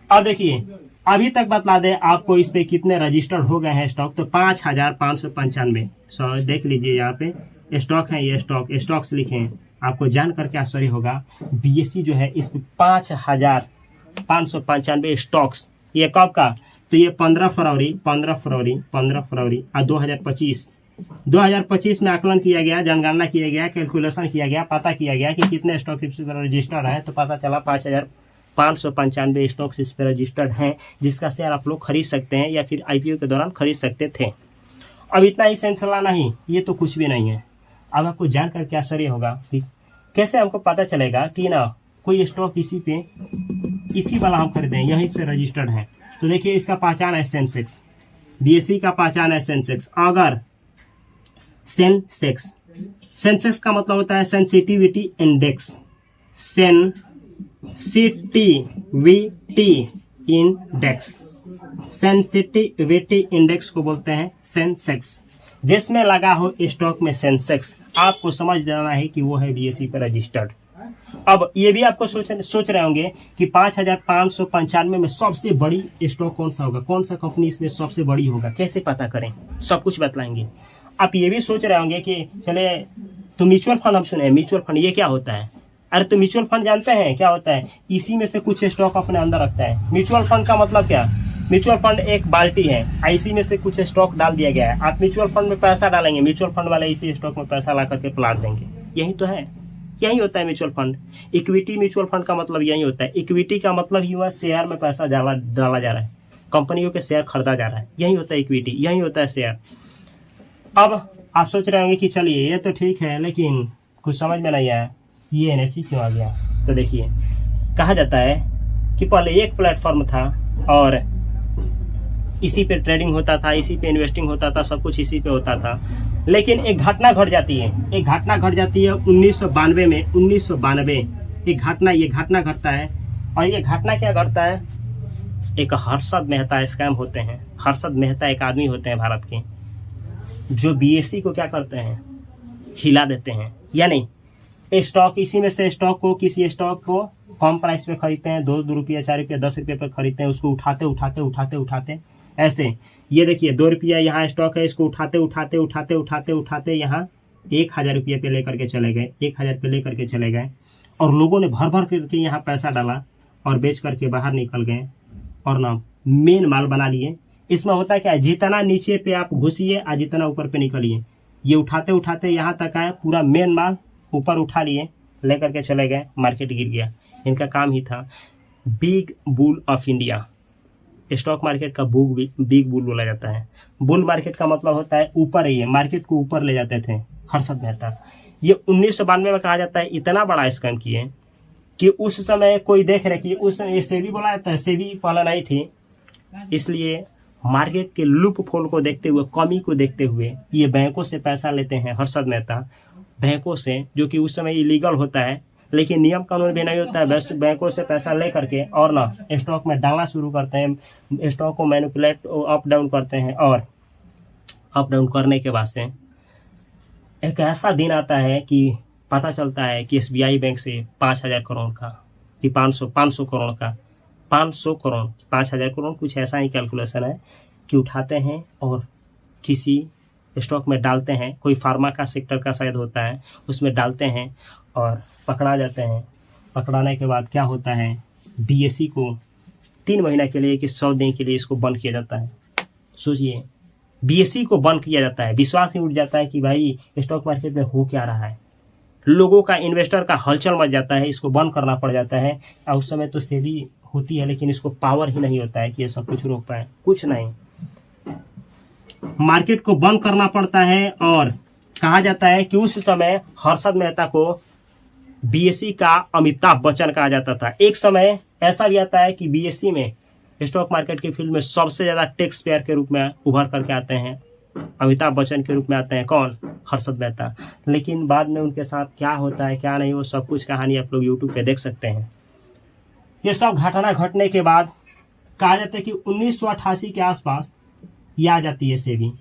अब देखिए, अभी तक बतला दें आपको इस पे कितने रजिस्टर्ड हो गए हैं स्टॉक, तो 5595। सो देख लीजिए यहाँ पे स्टॉक है, ये स्टॉक्स लिखे हैं, आपको जान करके आश्चर्य होगा। बीएसई जो है इस 5595 स्टॉक्स, ये कब का, तो ये 15 फरवरी 2025 में आकलन किया गया, जनगणना किया गया, कैलकुलेशन किया गया, पता किया गया कि कितने स्टॉक इस पर रजिस्टर्ड है। तो पता चला 5595 स्टॉक्स इस पर रजिस्टर्ड हैं, जिसका शेयर आप लोग खरीद सकते हैं या फिर आईपीओ के दौरान खरीद सकते थे। अब इतना ही सिलसिला नहीं, ये तो कुछ भी नहीं है। अब आपको जान करके आश्चर्य होगा कि कैसे हमको पता चलेगा कि ना कोई स्टॉक इसी वाला हम खरीदें, यहीं से रजिस्टर्ड है। तो देखिए, इसका पहचान है सेंसेक्स, बीएसई का पहचान है सेंसेक्स। अगर सेंसेक्स का मतलब होता है सेंसिटिविटी इंडेक्स, सेंसिटिविटी इंडेक्स को बोलते हैं सेंसेक्स। जिसमें लगा हो स्टॉक में सेंसेक्स, आपको समझ जाना है कि वो है बीएसई पर रजिस्टर्ड। अब ये भी आपको सोच रहे होंगे कि 5595 में सबसे बड़ी स्टॉक कौन सा होगा, कौन सा कंपनी इसमें सबसे बड़ी होगा, कैसे पता करें, सब कुछ बतलाएंगे। आप ये भी सोच रहे होंगे कि चले तो म्यूचुअल फंड हम सुने, म्यूचुअल फंड ये क्या होता है। अरे तो म्यूचुअल फंड जानते हैं क्या होता है, इसी में से कुछ स्टॉक अपने अंदर रखता है। म्यूचुअल फंड का मतलब क्या, म्यूचुअल फंड एक बाल्टी है, इसी में से कुछ स्टॉक डाल दिया गया है। आप म्यूचुअल फंड में पैसा डालेंगे, म्यूचुअल फंड वाले इसी स्टॉक में पैसा ला करके प्लाट देंगे, यही तो है, यही होता है mutual fund. Equity mutual fund का मतलब यही होता है। इक्विटी का मतलब ही हुआ शेयर में पैसा डाला जा रहा है, कंपनियों के शेयर खरीदा जा रहा है, यही होता है इक्विटी, यही होता है शेयर। अब आप सोच रहे होंगे कि चलिए ये तो ठीक है, लेकिन कुछ समझ में नहीं आया, ये एनएससी क्यों आ गया। तो देखिए, कहा जाता है कि पहले एक प्लेटफॉर्म था और इसी पे ट्रेडिंग होता था, इसी पे इन्वेस्टिंग होता था, सब कुछ इसी पे होता था। लेकिन एक घटना घट जाती है, 1992 में, 1992 ये घटना घटता है। और ये घटना क्या घटता है, एक हर्षद मेहता स्कैम होते हैं। हर्षद मेहता एक आदमी होते हैं भारत के, जो बीएसई को क्या करते हैं, हिला देते हैं। यानी स्टॉक, इसी में से स्टॉक को, किसी स्टॉक को कम प्राइस पे खरीदते हैं, 2 रुपया 4 रुपया 10 रुपये पे खरीदते हैं, उसको उठाते ऐसे। ये देखिए 2 रुपया यहाँ स्टॉक है, इसको उठाते यहाँ 1000 रुपये पे लेकर के चले गए, 1000 पे लेकर के चले गए। और लोगों ने भर करके यहाँ पैसा डाला और बेच करके बाहर निकल गए और ना मेन माल बना लिए। इसमें होता क्या है, जितना नीचे पे आप घुसिए और जितना ऊपर पे निकलिए, ये उठाते यहाँ तक आए, पूरा मेन माल ऊपर उठा लिए, लेकर के चले गए, मार्केट गिर गया। इनका काम ही था big bull of India. Stock market का बिग बुल बोला जाता है। बुल मार्केट का मतलब होता है ऊपर, ही है मार्केट को ऊपर ले जाते थे हर्षद मेहता। ये 1992 में कहा जाता है इतना बड़ा स्कैम किए कि उस समय कोई देख रहे कि उस समय सेबी बोला जाता है, सेबी पहले नहीं थी, इसलिए मार्केट के लूप फोल को देखते हुए, कमी को देखते हुए ये बैंकों से पैसा लेते हैं हर्षद मेहता, बैंकों से, जो कि उस समय इलीगल होता है, लेकिन नियम कानून भी नहीं होता है। बस बैंकों से पैसा ले करके और ना स्टॉक में डालना शुरू करते हैं, स्टॉक को मैनिपुलेट अप डाउन करते हैं। और अप डाउन करने के बाद से एक ऐसा दिन आता है कि पता चलता है कि एसबीआई बैंक से 5000 करोड़ का कि 500 करोड़ का 500 करोड़ 5000 करोड़ कुछ ऐसा ही कैलकुलेशन है कि उठाते हैं और किसी स्टॉक में डालते हैं, कोई फार्मा का सेक्टर का शायद होता है, उसमें डालते हैं और पकड़ा जाते हैं। पकड़ाने के बाद क्या होता है, बीएसई को 3 महीना के लिए कि 100 दिन के लिए इसको बंद किया जाता है। सोचिए, बीएसई को बंद किया जाता है, विश्वास ही उठ जाता है कि भाई स्टॉक मार्केट में हो क्या रहा है। लोगों का, इन्वेस्टर का हलचल मच जाता है, इसको बंद करना पड़ जाता है। और उस समय तो सेबी होती है, लेकिन इसको पावर ही नहीं होता है कि ये सब कुछ रोक पाए, कुछ नहीं। मार्केट को बंद करना पड़ता है और कहा जाता है कि उस समय हर्षद मेहता को बीएसई का अमिताभ बच्चन कहा जाता था। एक समय ऐसा भी आता है कि बीएसई में स्टॉक मार्केट के फील्ड में सबसे ज्यादा टैक्स पेयर के रूप में उभर करके आते हैं, अमिताभ बच्चन के रूप में आते हैं। कौन? हर्षद मेहता। लेकिन बाद में उनके साथ क्या होता है क्या नहीं, वो सब कुछ कहानी आप लोग यूट्यूब पे देख सकते हैं। ये सब घटना घटने के बाद कहा जाता है कि 1988 के आसपास ये आ जाती है सेबी।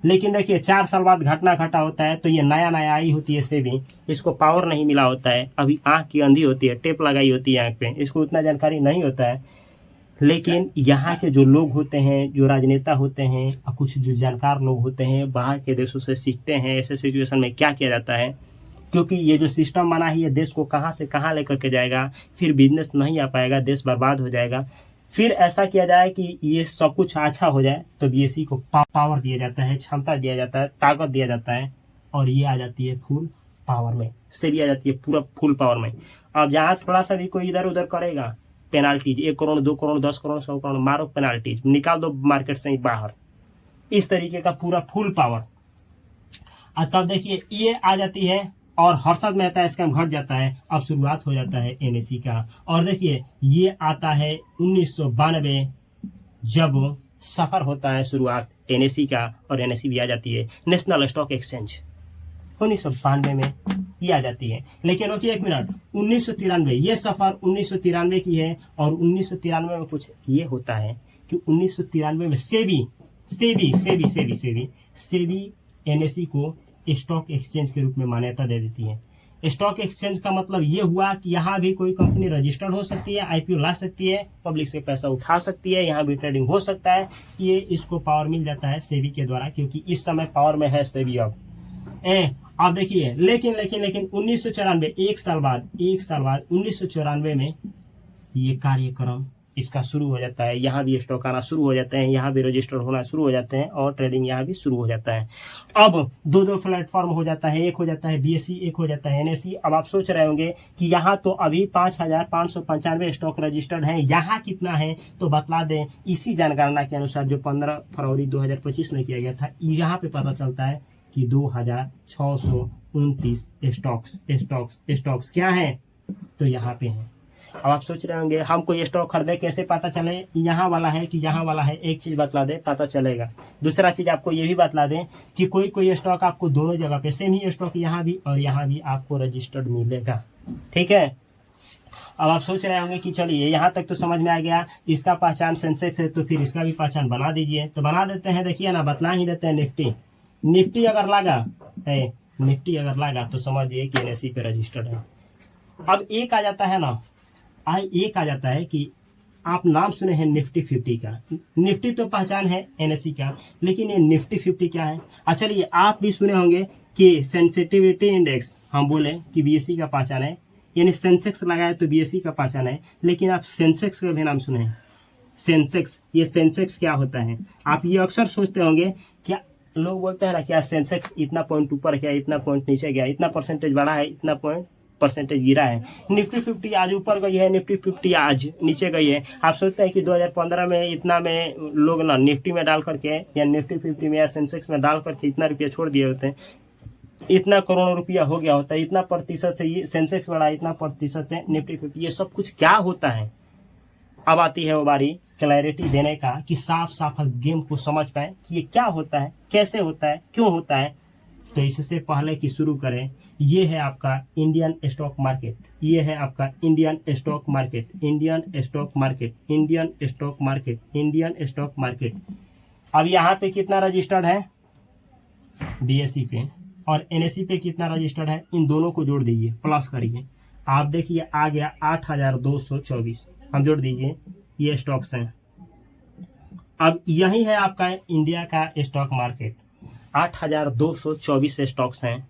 लेकिन देखिए 4 साल बाद घटना घटा होता है, तो ये नया नया आई होती है सेबी, इसको पावर नहीं मिला होता है, अभी आंख की अंधी होती है, टेप लगाई होती है आंख पे, इसको उतना जानकारी नहीं होता है। लेकिन यहाँ के जो लोग होते हैं, जो राजनेता होते हैं और कुछ जो जानकार लोग होते हैं, बाहर के देशों से सीखते हैं ऐसे सिचुएशन में क्या किया जाता है। क्योंकि ये जो सिस्टम बना है ये देश को कहाँ से कहाँ लेकर के जाएगा, फिर बिजनेस नहीं आ पाएगा, देश बर्बाद हो जाएगा। फिर ऐसा किया जाए कि ये सब कुछ अच्छा हो जाए, तो बीएसई को पावर दिया जाता है, क्षमता दिया जाता है, ताकत दिया जाता है, और ये आ जाती है फुल पावर में, सेबी आ जाती है पूरा फुल पावर में। अब जहाँ थोड़ा सा भी कोई इधर उधर करेगा, पेनाल्टीज 1 करोड़ 2 करोड़ 10 करोड़ 100 करोड़ मारो, पेनाल्टीज निकाल दो मार्केट से ही बाहर, इस तरीके का पूरा फुल पावर। तब देखिए ये आ जाती है और हर्षद मेहता स्कैम घट जाता है। अब शुरुआत हो जाता है एनएसई का। और देखिए ये आता है 1992, जब सफर होता है शुरुआत एनएसई का, और एनएसई भी आ जाती है, नेशनल स्टॉक एक्सचेंज 1992 में ये आ जाती है। लेकिन ओके एक मिनट, 1993 ये सफर 1993 की है, और 1993 में कुछ ये होता है कि 1993 में सेबी एनएसई को स्टॉक एक्सचेंज के रूप में मान्यता दे देती है। स्टॉक एक्सचेंज का मतलब ये हुआ कि यहाँ भी कोई कंपनी रजिस्टर्ड हो सकती है, आईपीओ ला सकती है, पब्लिक से पैसा उठा सकती है, यहाँ भी ट्रेडिंग हो सकता है। ये इसको पावर मिल जाता है सेबी के द्वारा, क्योंकि इस समय पावर में है सेबी। अब देखिए लेकिन 1994 एक साल बाद 1994 में ये कार्यक्रम इसका शुरू हो जाता है। यहाँ भी स्टॉक आना शुरू हो जाते हैं, यहाँ भी रजिस्टर होना शुरू हो जाते हैं, और ट्रेडिंग यहाँ भी शुरू हो जाता है। अब 2 प्लेटफॉर्म हो जाता है, एक हो जाता है बीएसई, एक हो जाता है एनएसई। अब आप सोच रहे होंगे कि यहाँ तो अभी 5595 स्टॉक रजिस्टर्ड हैं, यहाँ कितना है तो बतला दें। इसी जनगणना के अनुसार जो 15 फरवरी 2025 में किया गया था, यहाँ पे पता चलता है कि 2629 स्टॉक्स क्या है, तो यहाँ पे है। अब आप सोच रहे होंगे हम कोई स्टॉक खरीदे कैसे पता चले यहाँ वाला है कि यहाँ वाला है। एक चीज बतला दे, पता चलेगा। दूसरा चीज आपको ये भी बतला दें कि कोई स्टॉक आपको दोनों जगह पे सेम ही स्टॉक यहाँ भी और यहाँ भी आपको रजिस्टर्ड मिलेगा। ठीक है। अब आप सोच रहे होंगे कि चलिए यहाँ तक तो समझ में आ गया, इसका पहचान सेंसेक्स है तो फिर इसका भी पहचान बना दीजिए। तो बना देते हैं, देखिए ना, बतला ही देते हैं। निफ्टी अगर लगा तो समझिए कि एनएसई पे रजिस्टर्ड है। अब एक आ जाता है ना, एक आ जाता है कि आप नाम सुने हैं निफ्टी 50 का। निफ्टी तो पहचान है एनएसई का, लेकिन ये निफ्टी 50 क्या है? अच्छा चलिए, आप भी सुने होंगे कि सेंसिटिविटी इंडेक्स, हम बोले कि बीएसई का पहचान है, यानी सेंसेक्स लगाए तो बीएसई का पहचान है। लेकिन आप सेंसेक्स का भी नाम सुने हैं, सेंसेक्स। ये सेंसेक्स क्या होता है? आप ये अक्सर सोचते होंगे, क्या लोग बोलते हैं ना, क्या सेंसेक्स इतना पॉइंट ऊपर गया, इतना पॉइंट नीचे गया, इतना परसेंटेज बढ़ा है, इतना परसेंटेज गिरा है। निफ्टी 50 आज ऊपर गई है, निफ्टी 50 आज नीचे गई है। आप सोचते हैं कि 2015 में इतना में लोग ना निफ्टी में डाल करके या निफ्टी 50 में या सेंसेक्स में डाल करके इतना रुपया छोड़ दिए होते हैं, इतना करोड़ रुपया हो गया होता है, इतना प्रतिशत से ये सेंसेक्स बढ़ा, इतना प्रतिशत से निफ्टी 50। ये सब कुछ क्या होता है? अब आती है वो बारी क्लैरिटी देने का कि साफ साफ गेम को समझ पाए कि ये क्या होता है, कैसे होता है, क्यों होता है। तो इससे पहले कि शुरू करें, ये है आपका इंडियन स्टॉक मार्केट, ये है आपका Indian stock market, Indian stock market, Indian stock market, Indian stock market. अब यहाँ पे कितना रजिस्टर्ड है? बीएसई पे और एनएसई पे कितना रजिस्टर्ड है? इन दोनों को जोड़ दीजिए, प्लस करिए। आप देखिए आ गया 8224। हम जोड़ दीजिए ये स्टॉक्स हैं। अब यही है आपका इंडिया का स्टॉक मार्केट। 8,224 स्टॉक्स हैं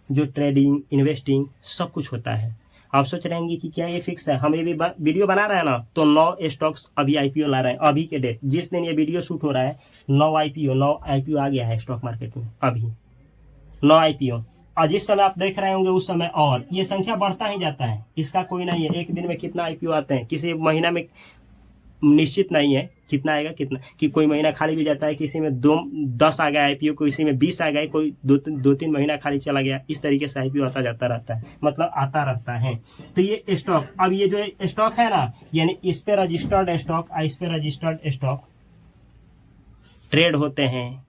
जो ट्रेडिंग, इन्वेस्टिंग सब कुछ होता है। आप सोच रहे हैं कि क्या ये फिक्स है? हम ये भी वीडियो बना रहे हैं ना, तो 9 स्टॉक्स अभी आईपीओ ला रहे हैं। अभी के डेट जिस दिन ये वीडियो शूट हो रहा है 9 आईपीओ आ गया है स्टॉक मार्केट में। अभी 9 आईपीओ, और जिस समय आप देख रहे होंगे उस समय और ये संख्या बढ़ता ही जाता है। इसका कोई नहीं है एक दिन में कितना आईपीओ आते हैं, किसी महीना में निश्चित नहीं है कितना आएगा, कितना कि कोई महीना खाली भी जाता है, किसी में 10 आ गया आईपीओ, किसी में 20 आ गए, कोई 2-3 महीना खाली चला गया। इस तरीके से आईपीओ आता जाता रहता है, मतलब आता रहता है। तो ये स्टॉक, अब ये जो स्टॉक है ना, यानी इस पे रजिस्टर्ड स्टॉक, इस पे रजिस्टर्ड स्टॉक ट्रेड होते हैं,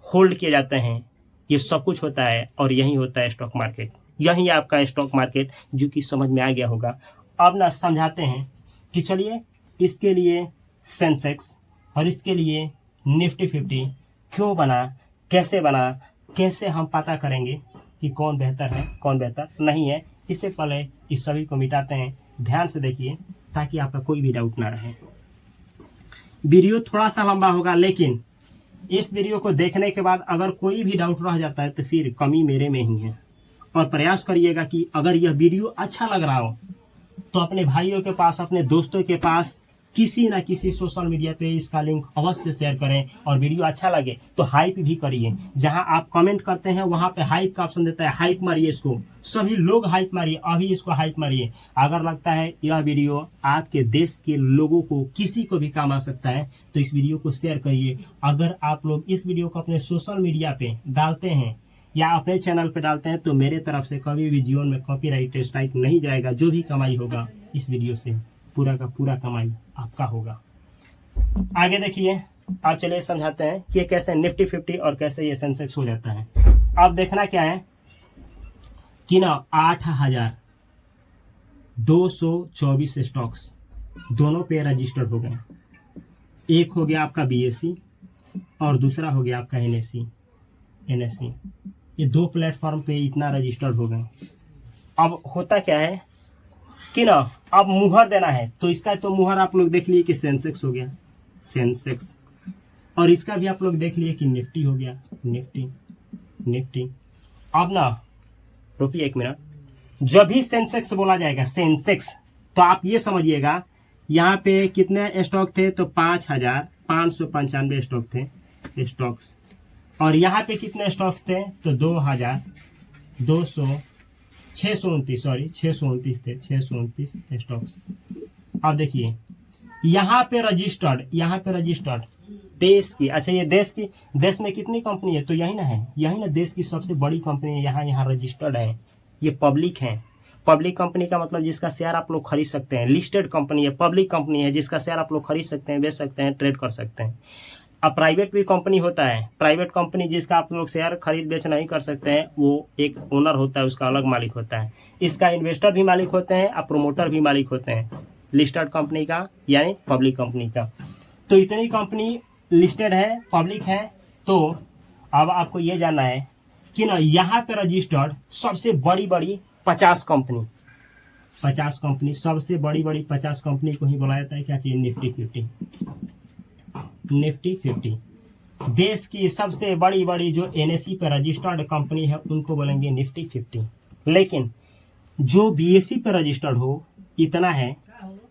होल्ड किए जाते हैं, ये सब कुछ होता है और यही होता है स्टॉक मार्केट। यही आपका स्टॉक मार्केट, जो कि समझ में आ गया होगा। अब ना समझाते हैं कि चलिए इसके लिए सेंसेक्स और इसके लिए निफ्टी 50 क्यों बना, कैसे बना, कैसे हम पता करेंगे कि कौन बेहतर है कौन बेहतर नहीं है। इससे पहले इस सभी को मिटाते हैं, ध्यान से देखिए ताकि आपका कोई भी डाउट ना रहे। वीडियो थोड़ा सा लंबा होगा, लेकिन इस वीडियो को देखने के बाद अगर कोई भी डाउट रह जाता है तो फिर कमी मेरे में ही है। और प्रयास करिएगा कि अगर यह वीडियो अच्छा लग रहा हो तो अपने भाइयों के पास, अपने दोस्तों के पास, किसी ना किसी सोशल मीडिया पे इसका लिंक अवश्य शेयर करें। और वीडियो अच्छा लगे तो हाइप भी करिए। जहां आप कमेंट करते हैं वहां पे हाइप का ऑप्शन देता है, हाइप मारिए इसको, सभी लोग हाइप मारिए, अभी इसको हाइप मारिए। अगर लगता है यह वीडियो आपके देश के लोगों को, किसी को भी काम आ सकता है, तो इस वीडियो को शेयर करिए। अगर आप लोग इस वीडियो को अपने सोशल मीडिया पे डालते हैं या अपने चैनल पे डालते हैं तो मेरे तरफ से कभी भी जीवन में कॉपीराइट स्ट्राइक नहीं जाएगा। जो भी कमाई होगा इस वीडियो से पूरा का पूरा कमाई आपका होगा। आगे देखिए, आप चलिए समझाते हैं कि कैसे निफ्टी 50 और कैसे ये सेंसेक्स हो जाता है। अब देखना क्या है कि ना 8,224 स्टॉक्स दोनों पे रजिस्टर्ड हो गए। एक हो गया आपका बीएसई और दूसरा हो गया आपका एनएसई। ये 2 प्लेटफॉर्म पे इतना रजिस्टर्ड हो गए। अब होता क्या है कि ना, अब मुहर देना है तो इसका तो मुहर आप लोग देख लिए कि सेंसेक्स हो गया, सेंसेक्स, और इसका भी आप लोग देख लिए कि निफ्टी हो गया, निफ्टी। अब ना रुकिए एक मिनट, जब भी सेंसेक्स बोला जाएगा सेंसेक्स, तो आप ये समझिएगा यहाँ पे कितने स्टॉक थे, तो 5,595 स्टॉक थे स्टॉक्स, और यहाँ पे कितने स्टॉक्स थे, तो 629 थे, 629 स्टॉक्स। अब देखिए यहाँ पे रजिस्टर्ड देश की, अच्छा ये देश में कितनी कंपनी है, तो यही ना है, यही ना देश की सबसे बड़ी कंपनी है, यहाँ रजिस्टर्ड है। ये पब्लिक है, पब्लिक कंपनी का मतलब जिसका शेयर आप लोग खरीद सकते हैं। लिस्टेड कंपनी है, पब्लिक कंपनी है, जिसका शेयर आप लोग खरीद सकते हैं, बेच सकते हैं, ट्रेड कर सकते हैं। अब प्राइवेट भी कंपनी होता है, प्राइवेट कंपनी जिसका आप लोग शेयर खरीद बेच नहीं कर सकते हैं, वो एक ओनर होता है, उसका अलग मालिक होता है। इसका इन्वेस्टर भी मालिक होते हैं और प्रोमोटर भी मालिक होते हैं, लिस्टेड कंपनी का यानी पब्लिक कंपनी का। तो इतनी कंपनी लिस्टेड है, पब्लिक है। तो अब आपको ये जानना है कि ना यहाँ पे रजिस्टर्ड सबसे बड़ी 50 कंपनी, सबसे बड़ी 50 कंपनी को ही बोला जाता है क्या चाहिए, निफ्टी 50। देश की सबसे बड़ी जो एनएसई पे रजिस्टर्ड कंपनी है उनको बोलेंगे निफ्टी 50। लेकिन जो बीएसई पे रजिस्टर्ड हो इतना है,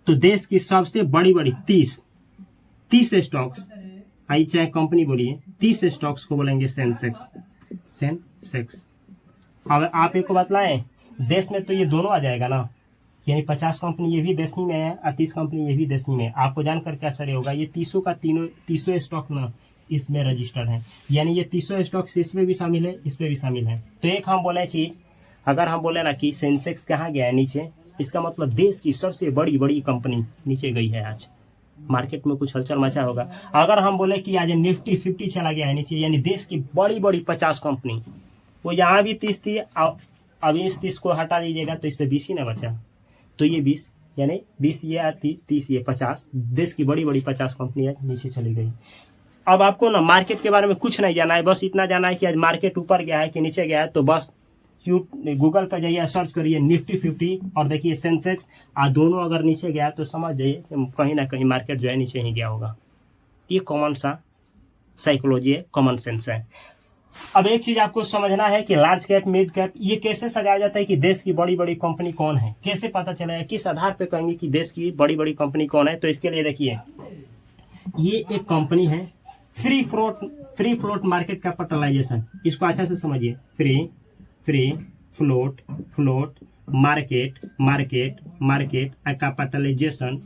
तो देश की सबसे बड़ी 30 स्टॉक्स, आई चाहे कंपनी बोलिए, 30 स्टॉक्स को बोलेंगे सेंसेक्स। अब आप एक को बतलाएं, देश में तो ये दोनों आ जाएगा ना, यानी 50 कंपनी ये भी देश ही में है और 30 कंपनी ये भी देश ही में है। आपको जानकर क्या आश्चर्य होगा, ये 300 स्टॉक ना इसमें रजिस्टर्ड है, यानी ये 300 स्टॉक इसमें भी शामिल है, इसमें भी शामिल है। तो एक हम बोले चीज, अगर हम बोले ना कि सेंसेक्स कहाँ गया है नीचे, इसका मतलब देश की सबसे बड़ी कंपनी नीचे गई है। आज मार्केट में कुछ हलचल मचा होगा। अगर हम बोले कि आज निफ्टी 50 चला गया है नीचे, यानी देश की बड़ी 50 कंपनी, वो यहाँ भी 30 थी, अब इस 30 को हटा दीजिएगा तो इस पे 20 ही ना बचा, तो ये 20 यानी 20 ये 30 ये 50, देश की बड़ी 50 कंपनियां नीचे चली गई। अब आपको ना मार्केट के बारे में कुछ नहीं जाना है, बस इतना जाना है कि आज मार्केट ऊपर गया है कि नीचे गया है, तो बस गूगल पर जाइए, सर्च करिए निफ्टी 50 और देखिए सेंसेक्स, दोनों अगर नीचे गया तो समझ जाइए कि कहीं ना कहीं मार्केट जो है नीचे ही गया होगा। ये कॉमन सा साइकोलॉजी है, कॉमन सेंस है। अब एक चीज आपको समझना है कि लार्ज कैप, मिड कैप ये कैसे सजाया जाता है कि देश की बड़ी बड़ी कंपनी कौन है, कैसे पता चलेगा, किस आधार पे कहेंगे कि देश की बड़ी बड़ी कंपनी कौन है। तो इसके लिए देखिए, ये एक कंपनी है फ्री फ्लोट मार्केट कैपिटलाइजेशन, इसको अच्छा से समझिए। फ्री फ्लोट मार्केट कैपिटलाइजेशन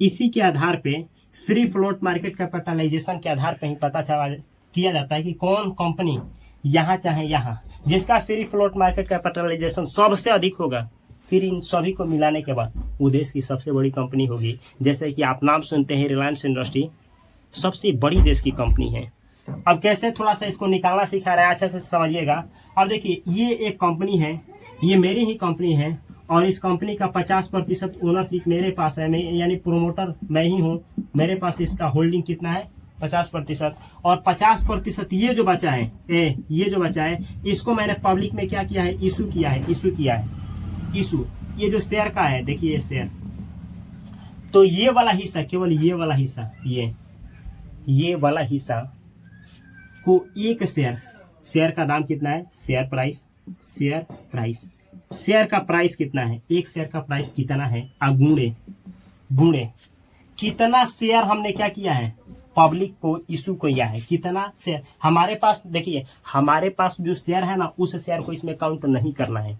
इसी के आधार पे, फ्री फ्लोट मार्केट कैपिटलाइजेशन के आधार पे ही पता किया जाता है कि कौन कंपनी यहाँ चाहे यहाँ, जिसका फ्री फ्लोट मार्केट कैपिटलाइजेशन सबसे अधिक होगा, फिर इन सभी को मिलाने के बाद वो देश की सबसे बड़ी कंपनी होगी। जैसे कि आप नाम सुनते हैं रिलायंस इंडस्ट्री, सबसे बड़ी देश की कंपनी है। अब कैसे थोड़ा सा इसको निकालना सिखा रहा है, अच्छा से समझिएगा। अब देखिए, ये एक कंपनी है, ये मेरी ही कंपनी है और इस कंपनी का 50% ओनरशिप मेरे पास है, मैं यानी प्रोमोटर मैं ही हूँ। मेरे पास इसका होल्डिंग कितना है, 50%। और 50% ये जो बचा है, इसको मैंने पब्लिक में क्या किया है, इशू किया है। ये जो शेयर का है, देखिए ये शेयर, तो ये वाला हिस्सा, केवल ये वाला हिस्सा, ये वाला हिस्सा को एक शेयर का दाम कितना है, शेयर का प्राइस कितना है, एक शेयर का प्राइस कितना है, गुणे कितना शेयर हमने क्या किया है, पब्लिक को इशू किया है, कितना शेयर हमारे पास। देखिए, हमारे पास जो शेयर है ना, उस शेयर को इसमें काउंट नहीं करना है।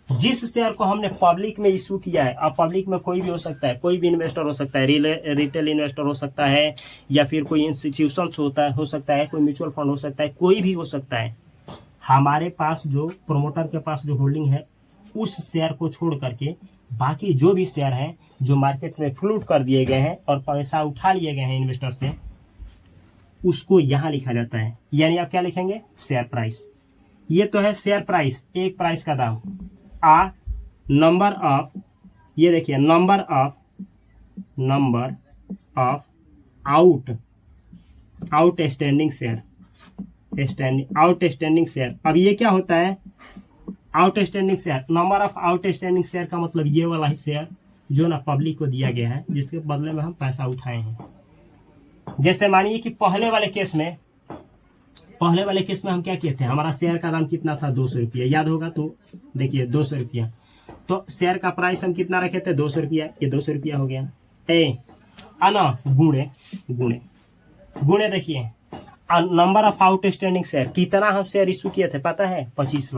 जिस शेयर को हमने पब्लिक में इशू किया है, अब पब्लिक में कोई भी हो सकता है, कोई भी इन्वेस्टर हो सकता है, रिटेल इन्वेस्टर हो सकता है, या फिर कोई इंस्टीट्यूशन हो सकता है, कोई म्यूचुअल फंड हो सकता है, कोई भी हो सकता है। हमारे पास जो प्रोमोटर के पास जो होल्डिंग है, उस शेयर को छोड़ करके बाकी जो भी शेयर हैं जो मार्केट में फ्लोट कर दिए गए हैं और पैसा उठा लिए गए हैं इन्वेस्टर से, उसको यहाँ लिखा जाता है। यानी आप क्या लिखेंगे, शेयर प्राइस। ये तो है शेयर प्राइस, एक प्राइस का दाम। नंबर ऑफ, ये देखिए, नंबर ऑफ आउटस्टैंडिंग शेयर। अब ये क्या होता है, outstanding share, number of outstanding share का मतलब ये वाला ही शेयर जो ना पब्लिक को दिया गया है, जिसके बदले में हम पैसा उठाए हैं। जैसे मानिए कि पहले वाले केस में हम क्या किए थे, हमारा शेयर का दाम कितना था, 200 रुपया, याद होगा। तो देखिए 200 रुपया, तो शेयर का प्राइस हम कितना रखे थे, 200 रुपया, ये 200 रुपया हो गया। गुणे देखिए, नंबर ऑफ आउटस्टैंडिंग शेयर, कितना हम शेयर इशू किए थे पता है, 25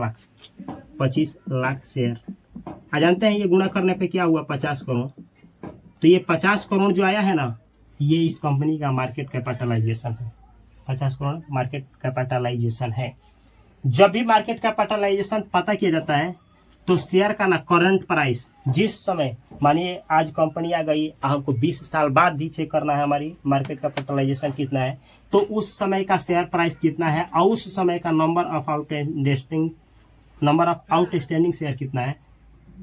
लाख शेयर। जानते हैं ये गुणा करने पे क्या हुआ, 50 करोड़। तो ये 50 करोड़ जो आया है ना, ये इस कंपनी का मार्केट कैपिटलाइजेशन है। 50 करोड़ मार्केट कैपिटलाइजेशन है। जब भी मार्केट कैपिटलाइजेशन पता किया जाता है तो शेयर का ना करंट प्राइस, जिस समय मानिए आज कंपनी आ गई, हमको 20 साल बाद भी चेक करना है हमारी मार्केट कैपिटलाइजेशन कितना है, तो उस समय का शेयर प्राइस कितना है और उस समय का नंबर ऑफ आउटस्टैंडिंग शेयर कितना है,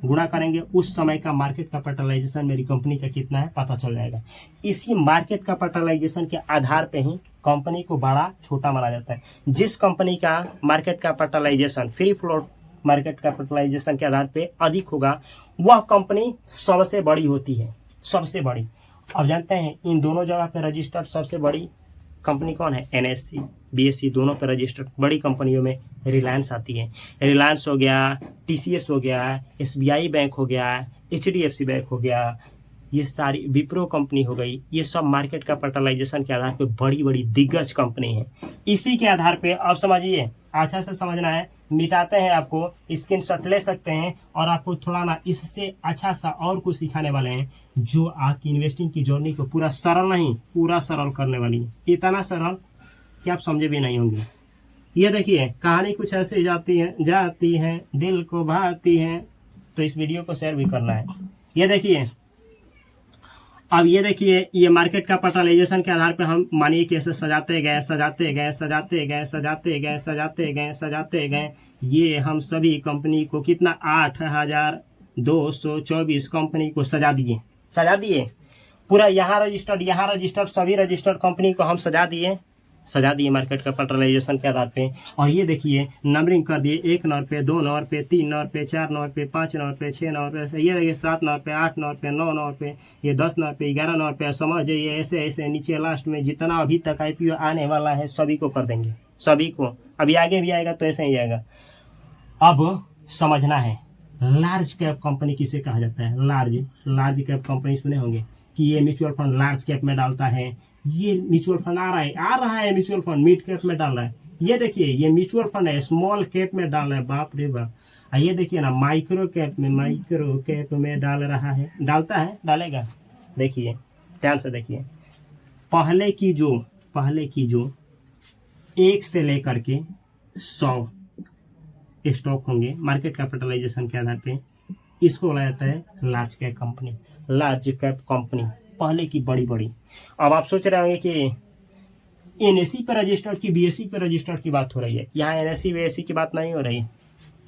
गुणा करेंगे, उस समय का मार्केट कैपिटलाइजेशन मेरी कंपनी का कितना है पता चल जाएगा। इसी मार्केट कैपिटलाइजेशन के आधार पे ही कंपनी को बड़ा छोटा माना जाता है। जिस कंपनी का market capitalization free float market capitalization के आधार पे अधिक होगा, वह कंपनी सबसे बड़ी होती है, सबसे बड़ी। अब जानते हैं इन दोनों जगह पे रजिस्टर्ड सबसे बड़ी कंपनी कौन है, NSE BSE दोनों पे रजिस्टर्ड बड़ी कंपनियों में रिलायंस आती है। रिलायंस हो गया, TCS हो गया, SBI बैंक हो गया, HDFC बैंक हो गया, ये सारी विप्रो कंपनी हो गई, ये सब मार्केट कैपिटलाइजेशन के आधार पे बड़ी बड़ी दिग्गज कंपनी है। इसी के आधार पे अब समझिए, अच्छा से समझना है, मिटाते हैं, आपको स्क्रीनशॉट ले सकते हैं और आपको थोड़ा ना इससे अच्छा सा और कुछ सिखाने वाले हैं जो आपकी इन्वेस्टिंग की जर्नी को पूरा सरल नहीं, पूरा सरल करने वाली है। इतना सरल कि आप समझे भी नहीं होंगे। ये देखिए, कहानी कुछ ऐसे जाती है दिल को भाती है, तो इस वीडियो को शेयर भी करना है। ये देखिए, अब ये देखिए, ये मार्केट कैपिटलाइजेशन के आधार पे हम मानिए कि ऐसे सजाते गए, ये हम सभी कंपनी को कितना 8224 कंपनी को सजा दिए पूरा, यहाँ रजिस्टर्ड सभी रजिस्टर्ड कंपनी को हम सजा दिए। सजा दिए मार्केट कैपिटलाइजेशन के आधार पे। और ये देखिए नंबरिंग कर दिए, 1 नंबर पे, 2 नंबर पे, 3 नंबर पे, 4 नंबर पे, 5 नंबर पे, 6 नंबर पे, ये देखिए 7 नंबर पे, 8 नंबर पे, 9 नंबर पे, ये 10 नंबर पे, 11 नंबर पे। समझ जाइए ऐसे ऐसे नीचे लास्ट में जितना अभी तक IPO आने वाला है सभी को कर देंगे, सभी को। अभी आगे भी आएगा तो ऐसे ही आएगा। अब समझना है लार्ज कैप कंपनी किसे कहा जाता है। लार्ज कैप कंपनी सुने होंगे कि ये म्यूचुअल फंड लार्ज कैप में डालता है, ये म्यूचुअल फंड आ रहा है म्यूचुअल फंड मिड कैप में डाल रहा है। ये देखिए ये म्यूचुअल फंड है स्मॉल कैप में डाल रहा है, बाप रे बाप। ये देखिए ना माइक्रो कैप में डाल रहा है, डालेगा। देखिए ध्यान से देखिए, पहले की जो 1 से लेकर के 100 स्टॉक होंगे मार्केट कैपिटलाइजेशन के आधार पे, इसको बोला जाता है लार्ज कैप कंपनी, पहले की बड़ी। अब आप सोच रहे होंगे कि NSE पर रजिस्टर्ड की BSE पर रजिस्टर्ड की बात हो रही है। यहाँ NSE BSE की बात नहीं हो रही है।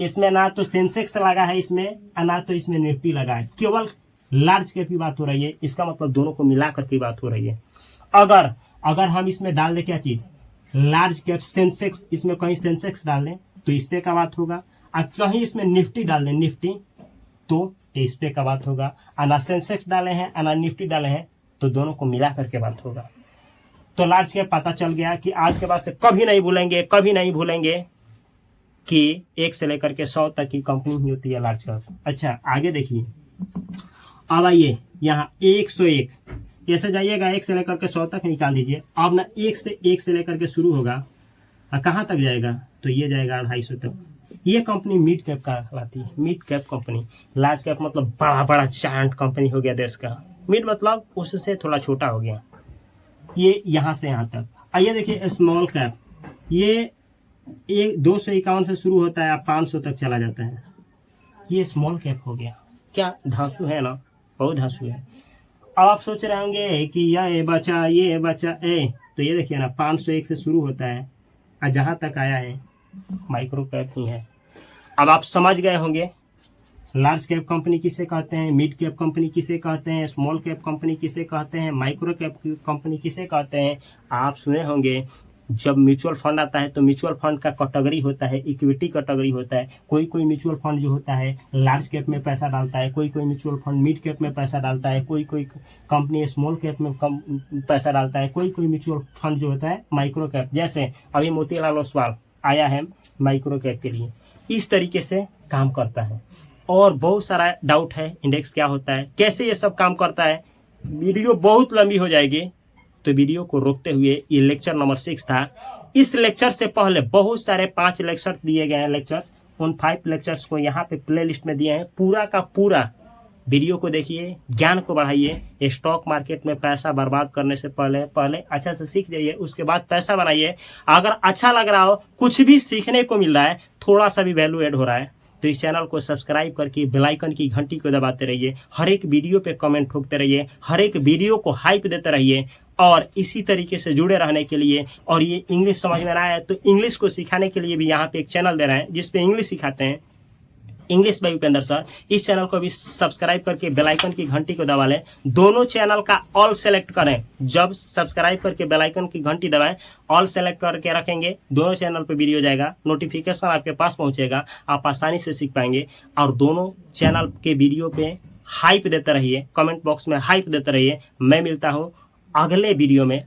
इसमें ना तो सेंसेक्स लगा है इसमें, ना तो इसमें निफ्टी लगा है, केवल लार्ज कैप की बात हो रही है। इसका मतलब दोनों को मिलाकर की बात हो रही है। अगर हम इसमें डाल दें क्या चीज, लार्ज कैप सेंसेक्स, इसमें कहीं सेंसेक्स डाल दें तो इस पे का बात होगा, और कहीं इसमें निफ्टी डाल दें निफ्टी तो इस पे का बात होगा। ना सेंसेक्स डाले हैं ना निफ्टी डाले हैं तो दोनों को मिला करके बात होगा। तो लार्ज कैप पता चल गया कि आज के बाद से कभी नहीं भूलेंगे कि 1 से लेकर के 100 तक की कंपनी ही होती है लार्ज कैप। अच्छा आगे देखिए, अब आइए यहाँ 101, ऐसे जाइएगा 1 से लेकर के 100 तक निकाल दीजिए। अब ना 1 से लेकर के शुरू होगा, कहाँ तक जाएगा तो ये जाएगा 250 तक। ये कंपनी मिड कैप का कहलाती है, mid cap company. Large cap मतलब बड़ा जायंट कंपनी हो गया देश का, मिड मतलब उससे थोड़ा छोटा हो गया। ये यहाँ से यहाँ तक। आइए देखिए स्मॉल कैप, ये 251 से शुरू होता है, 500 तक चला जाता है। ये स्मॉल कैप हो गया। क्या धांसू है ना, बहुत धांसू है। अब आप सोच रहे होंगे कि ये बचा तो ये देखिए ना 501 से शुरू होता है और जहां तक आया है माइक्रो कैप ही है। अब आप समझ गए होंगे लार्ज कैप कंपनी किसे कहते हैं, मिड कैप कंपनी किसे कहते हैं, स्मॉल कैप कंपनी किसे कहते हैं, माइक्रो कैप कंपनी किसे कहते हैं। आप सुने होंगे जब म्यूचुअल फंड आता है तो म्यूचुअल फंड का कैटेगरी होता है, इक्विटी कैटेगरी होता है। कोई म्यूचुअल फंड जो होता है लार्ज कैप में पैसा डालता है, कोई म्यूचुअल फंड मिड कैप में पैसा डालता है, कोई कंपनी स्मॉल कैप में कम पैसा डालता है, कोई म्यूचुअल फंड जो होता है माइक्रो कैप। जैसे अभी मोतीलाल ओसवाल आया है माइक्रो कैप के लिए, इस तरीके से काम करता है। और बहुत सारा डाउट है इंडेक्स क्या होता है, कैसे ये सब काम करता है। वीडियो बहुत लंबी हो जाएगी तो वीडियो को रोकते हुए ये लेक्चर नंबर 6 था। इस लेक्चर से पहले बहुत सारे 5 लेक्चर दिए गए हैं लेक्चर्स, उन 5 लेक्चर्स को यहाँ पे प्ले लिस्ट में दिए हैं। पूरा का पूरा वीडियो को देखिए, ज्ञान को बढ़ाइए। स्टॉक मार्केट में पैसा बर्बाद करने से पहले अच्छा से सीख जाइए, उसके बाद पैसा बनाइए। अगर अच्छा लग रहा हो, कुछ भी सीखने को मिल रहा है, थोड़ा सा भी वैल्यू एड हो रहा है तो इस चैनल को सब्सक्राइब करके बेल आइकन की घंटी को दबाते रहिए। हर एक वीडियो पे कमेंट ठोकते रहिए, हर एक वीडियो को हाइप देते रहिए। और इसी तरीके से जुड़े रहने के लिए, और ये इंग्लिश समझ में आया है तो इंग्लिश को सिखाने के लिए भी यहाँ पे एक चैनल दे रहे हैं जिसपे इंग्लिश सिखाते हैं, इंग्लिश बाय उपेंद्र सर। इस चैनल को भी सब्सक्राइब करके बेल आइकन की घंटी को दबा लें। दोनों चैनल का ऑल सेलेक्ट करें, जब सब्सक्राइब करके बेल आइकन की घंटी दबाएं, ऑल सेलेक्ट करके रखेंगे, दोनों चैनल पे वीडियो जाएगा, नोटिफिकेशन आपके पास पहुंचेगा, आप आसानी से सीख पाएंगे। और दोनों चैनल के वीडियो पे हाइप देते रहिए, कमेंट बॉक्स में हाइप देते रहिए। मैं मिलता हूँ अगले वीडियो में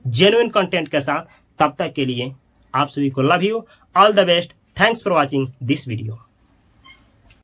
जेन्युइन कंटेंट के साथ। तब तक के लिए आप सभी को love you, all the best, thanks for watching this video.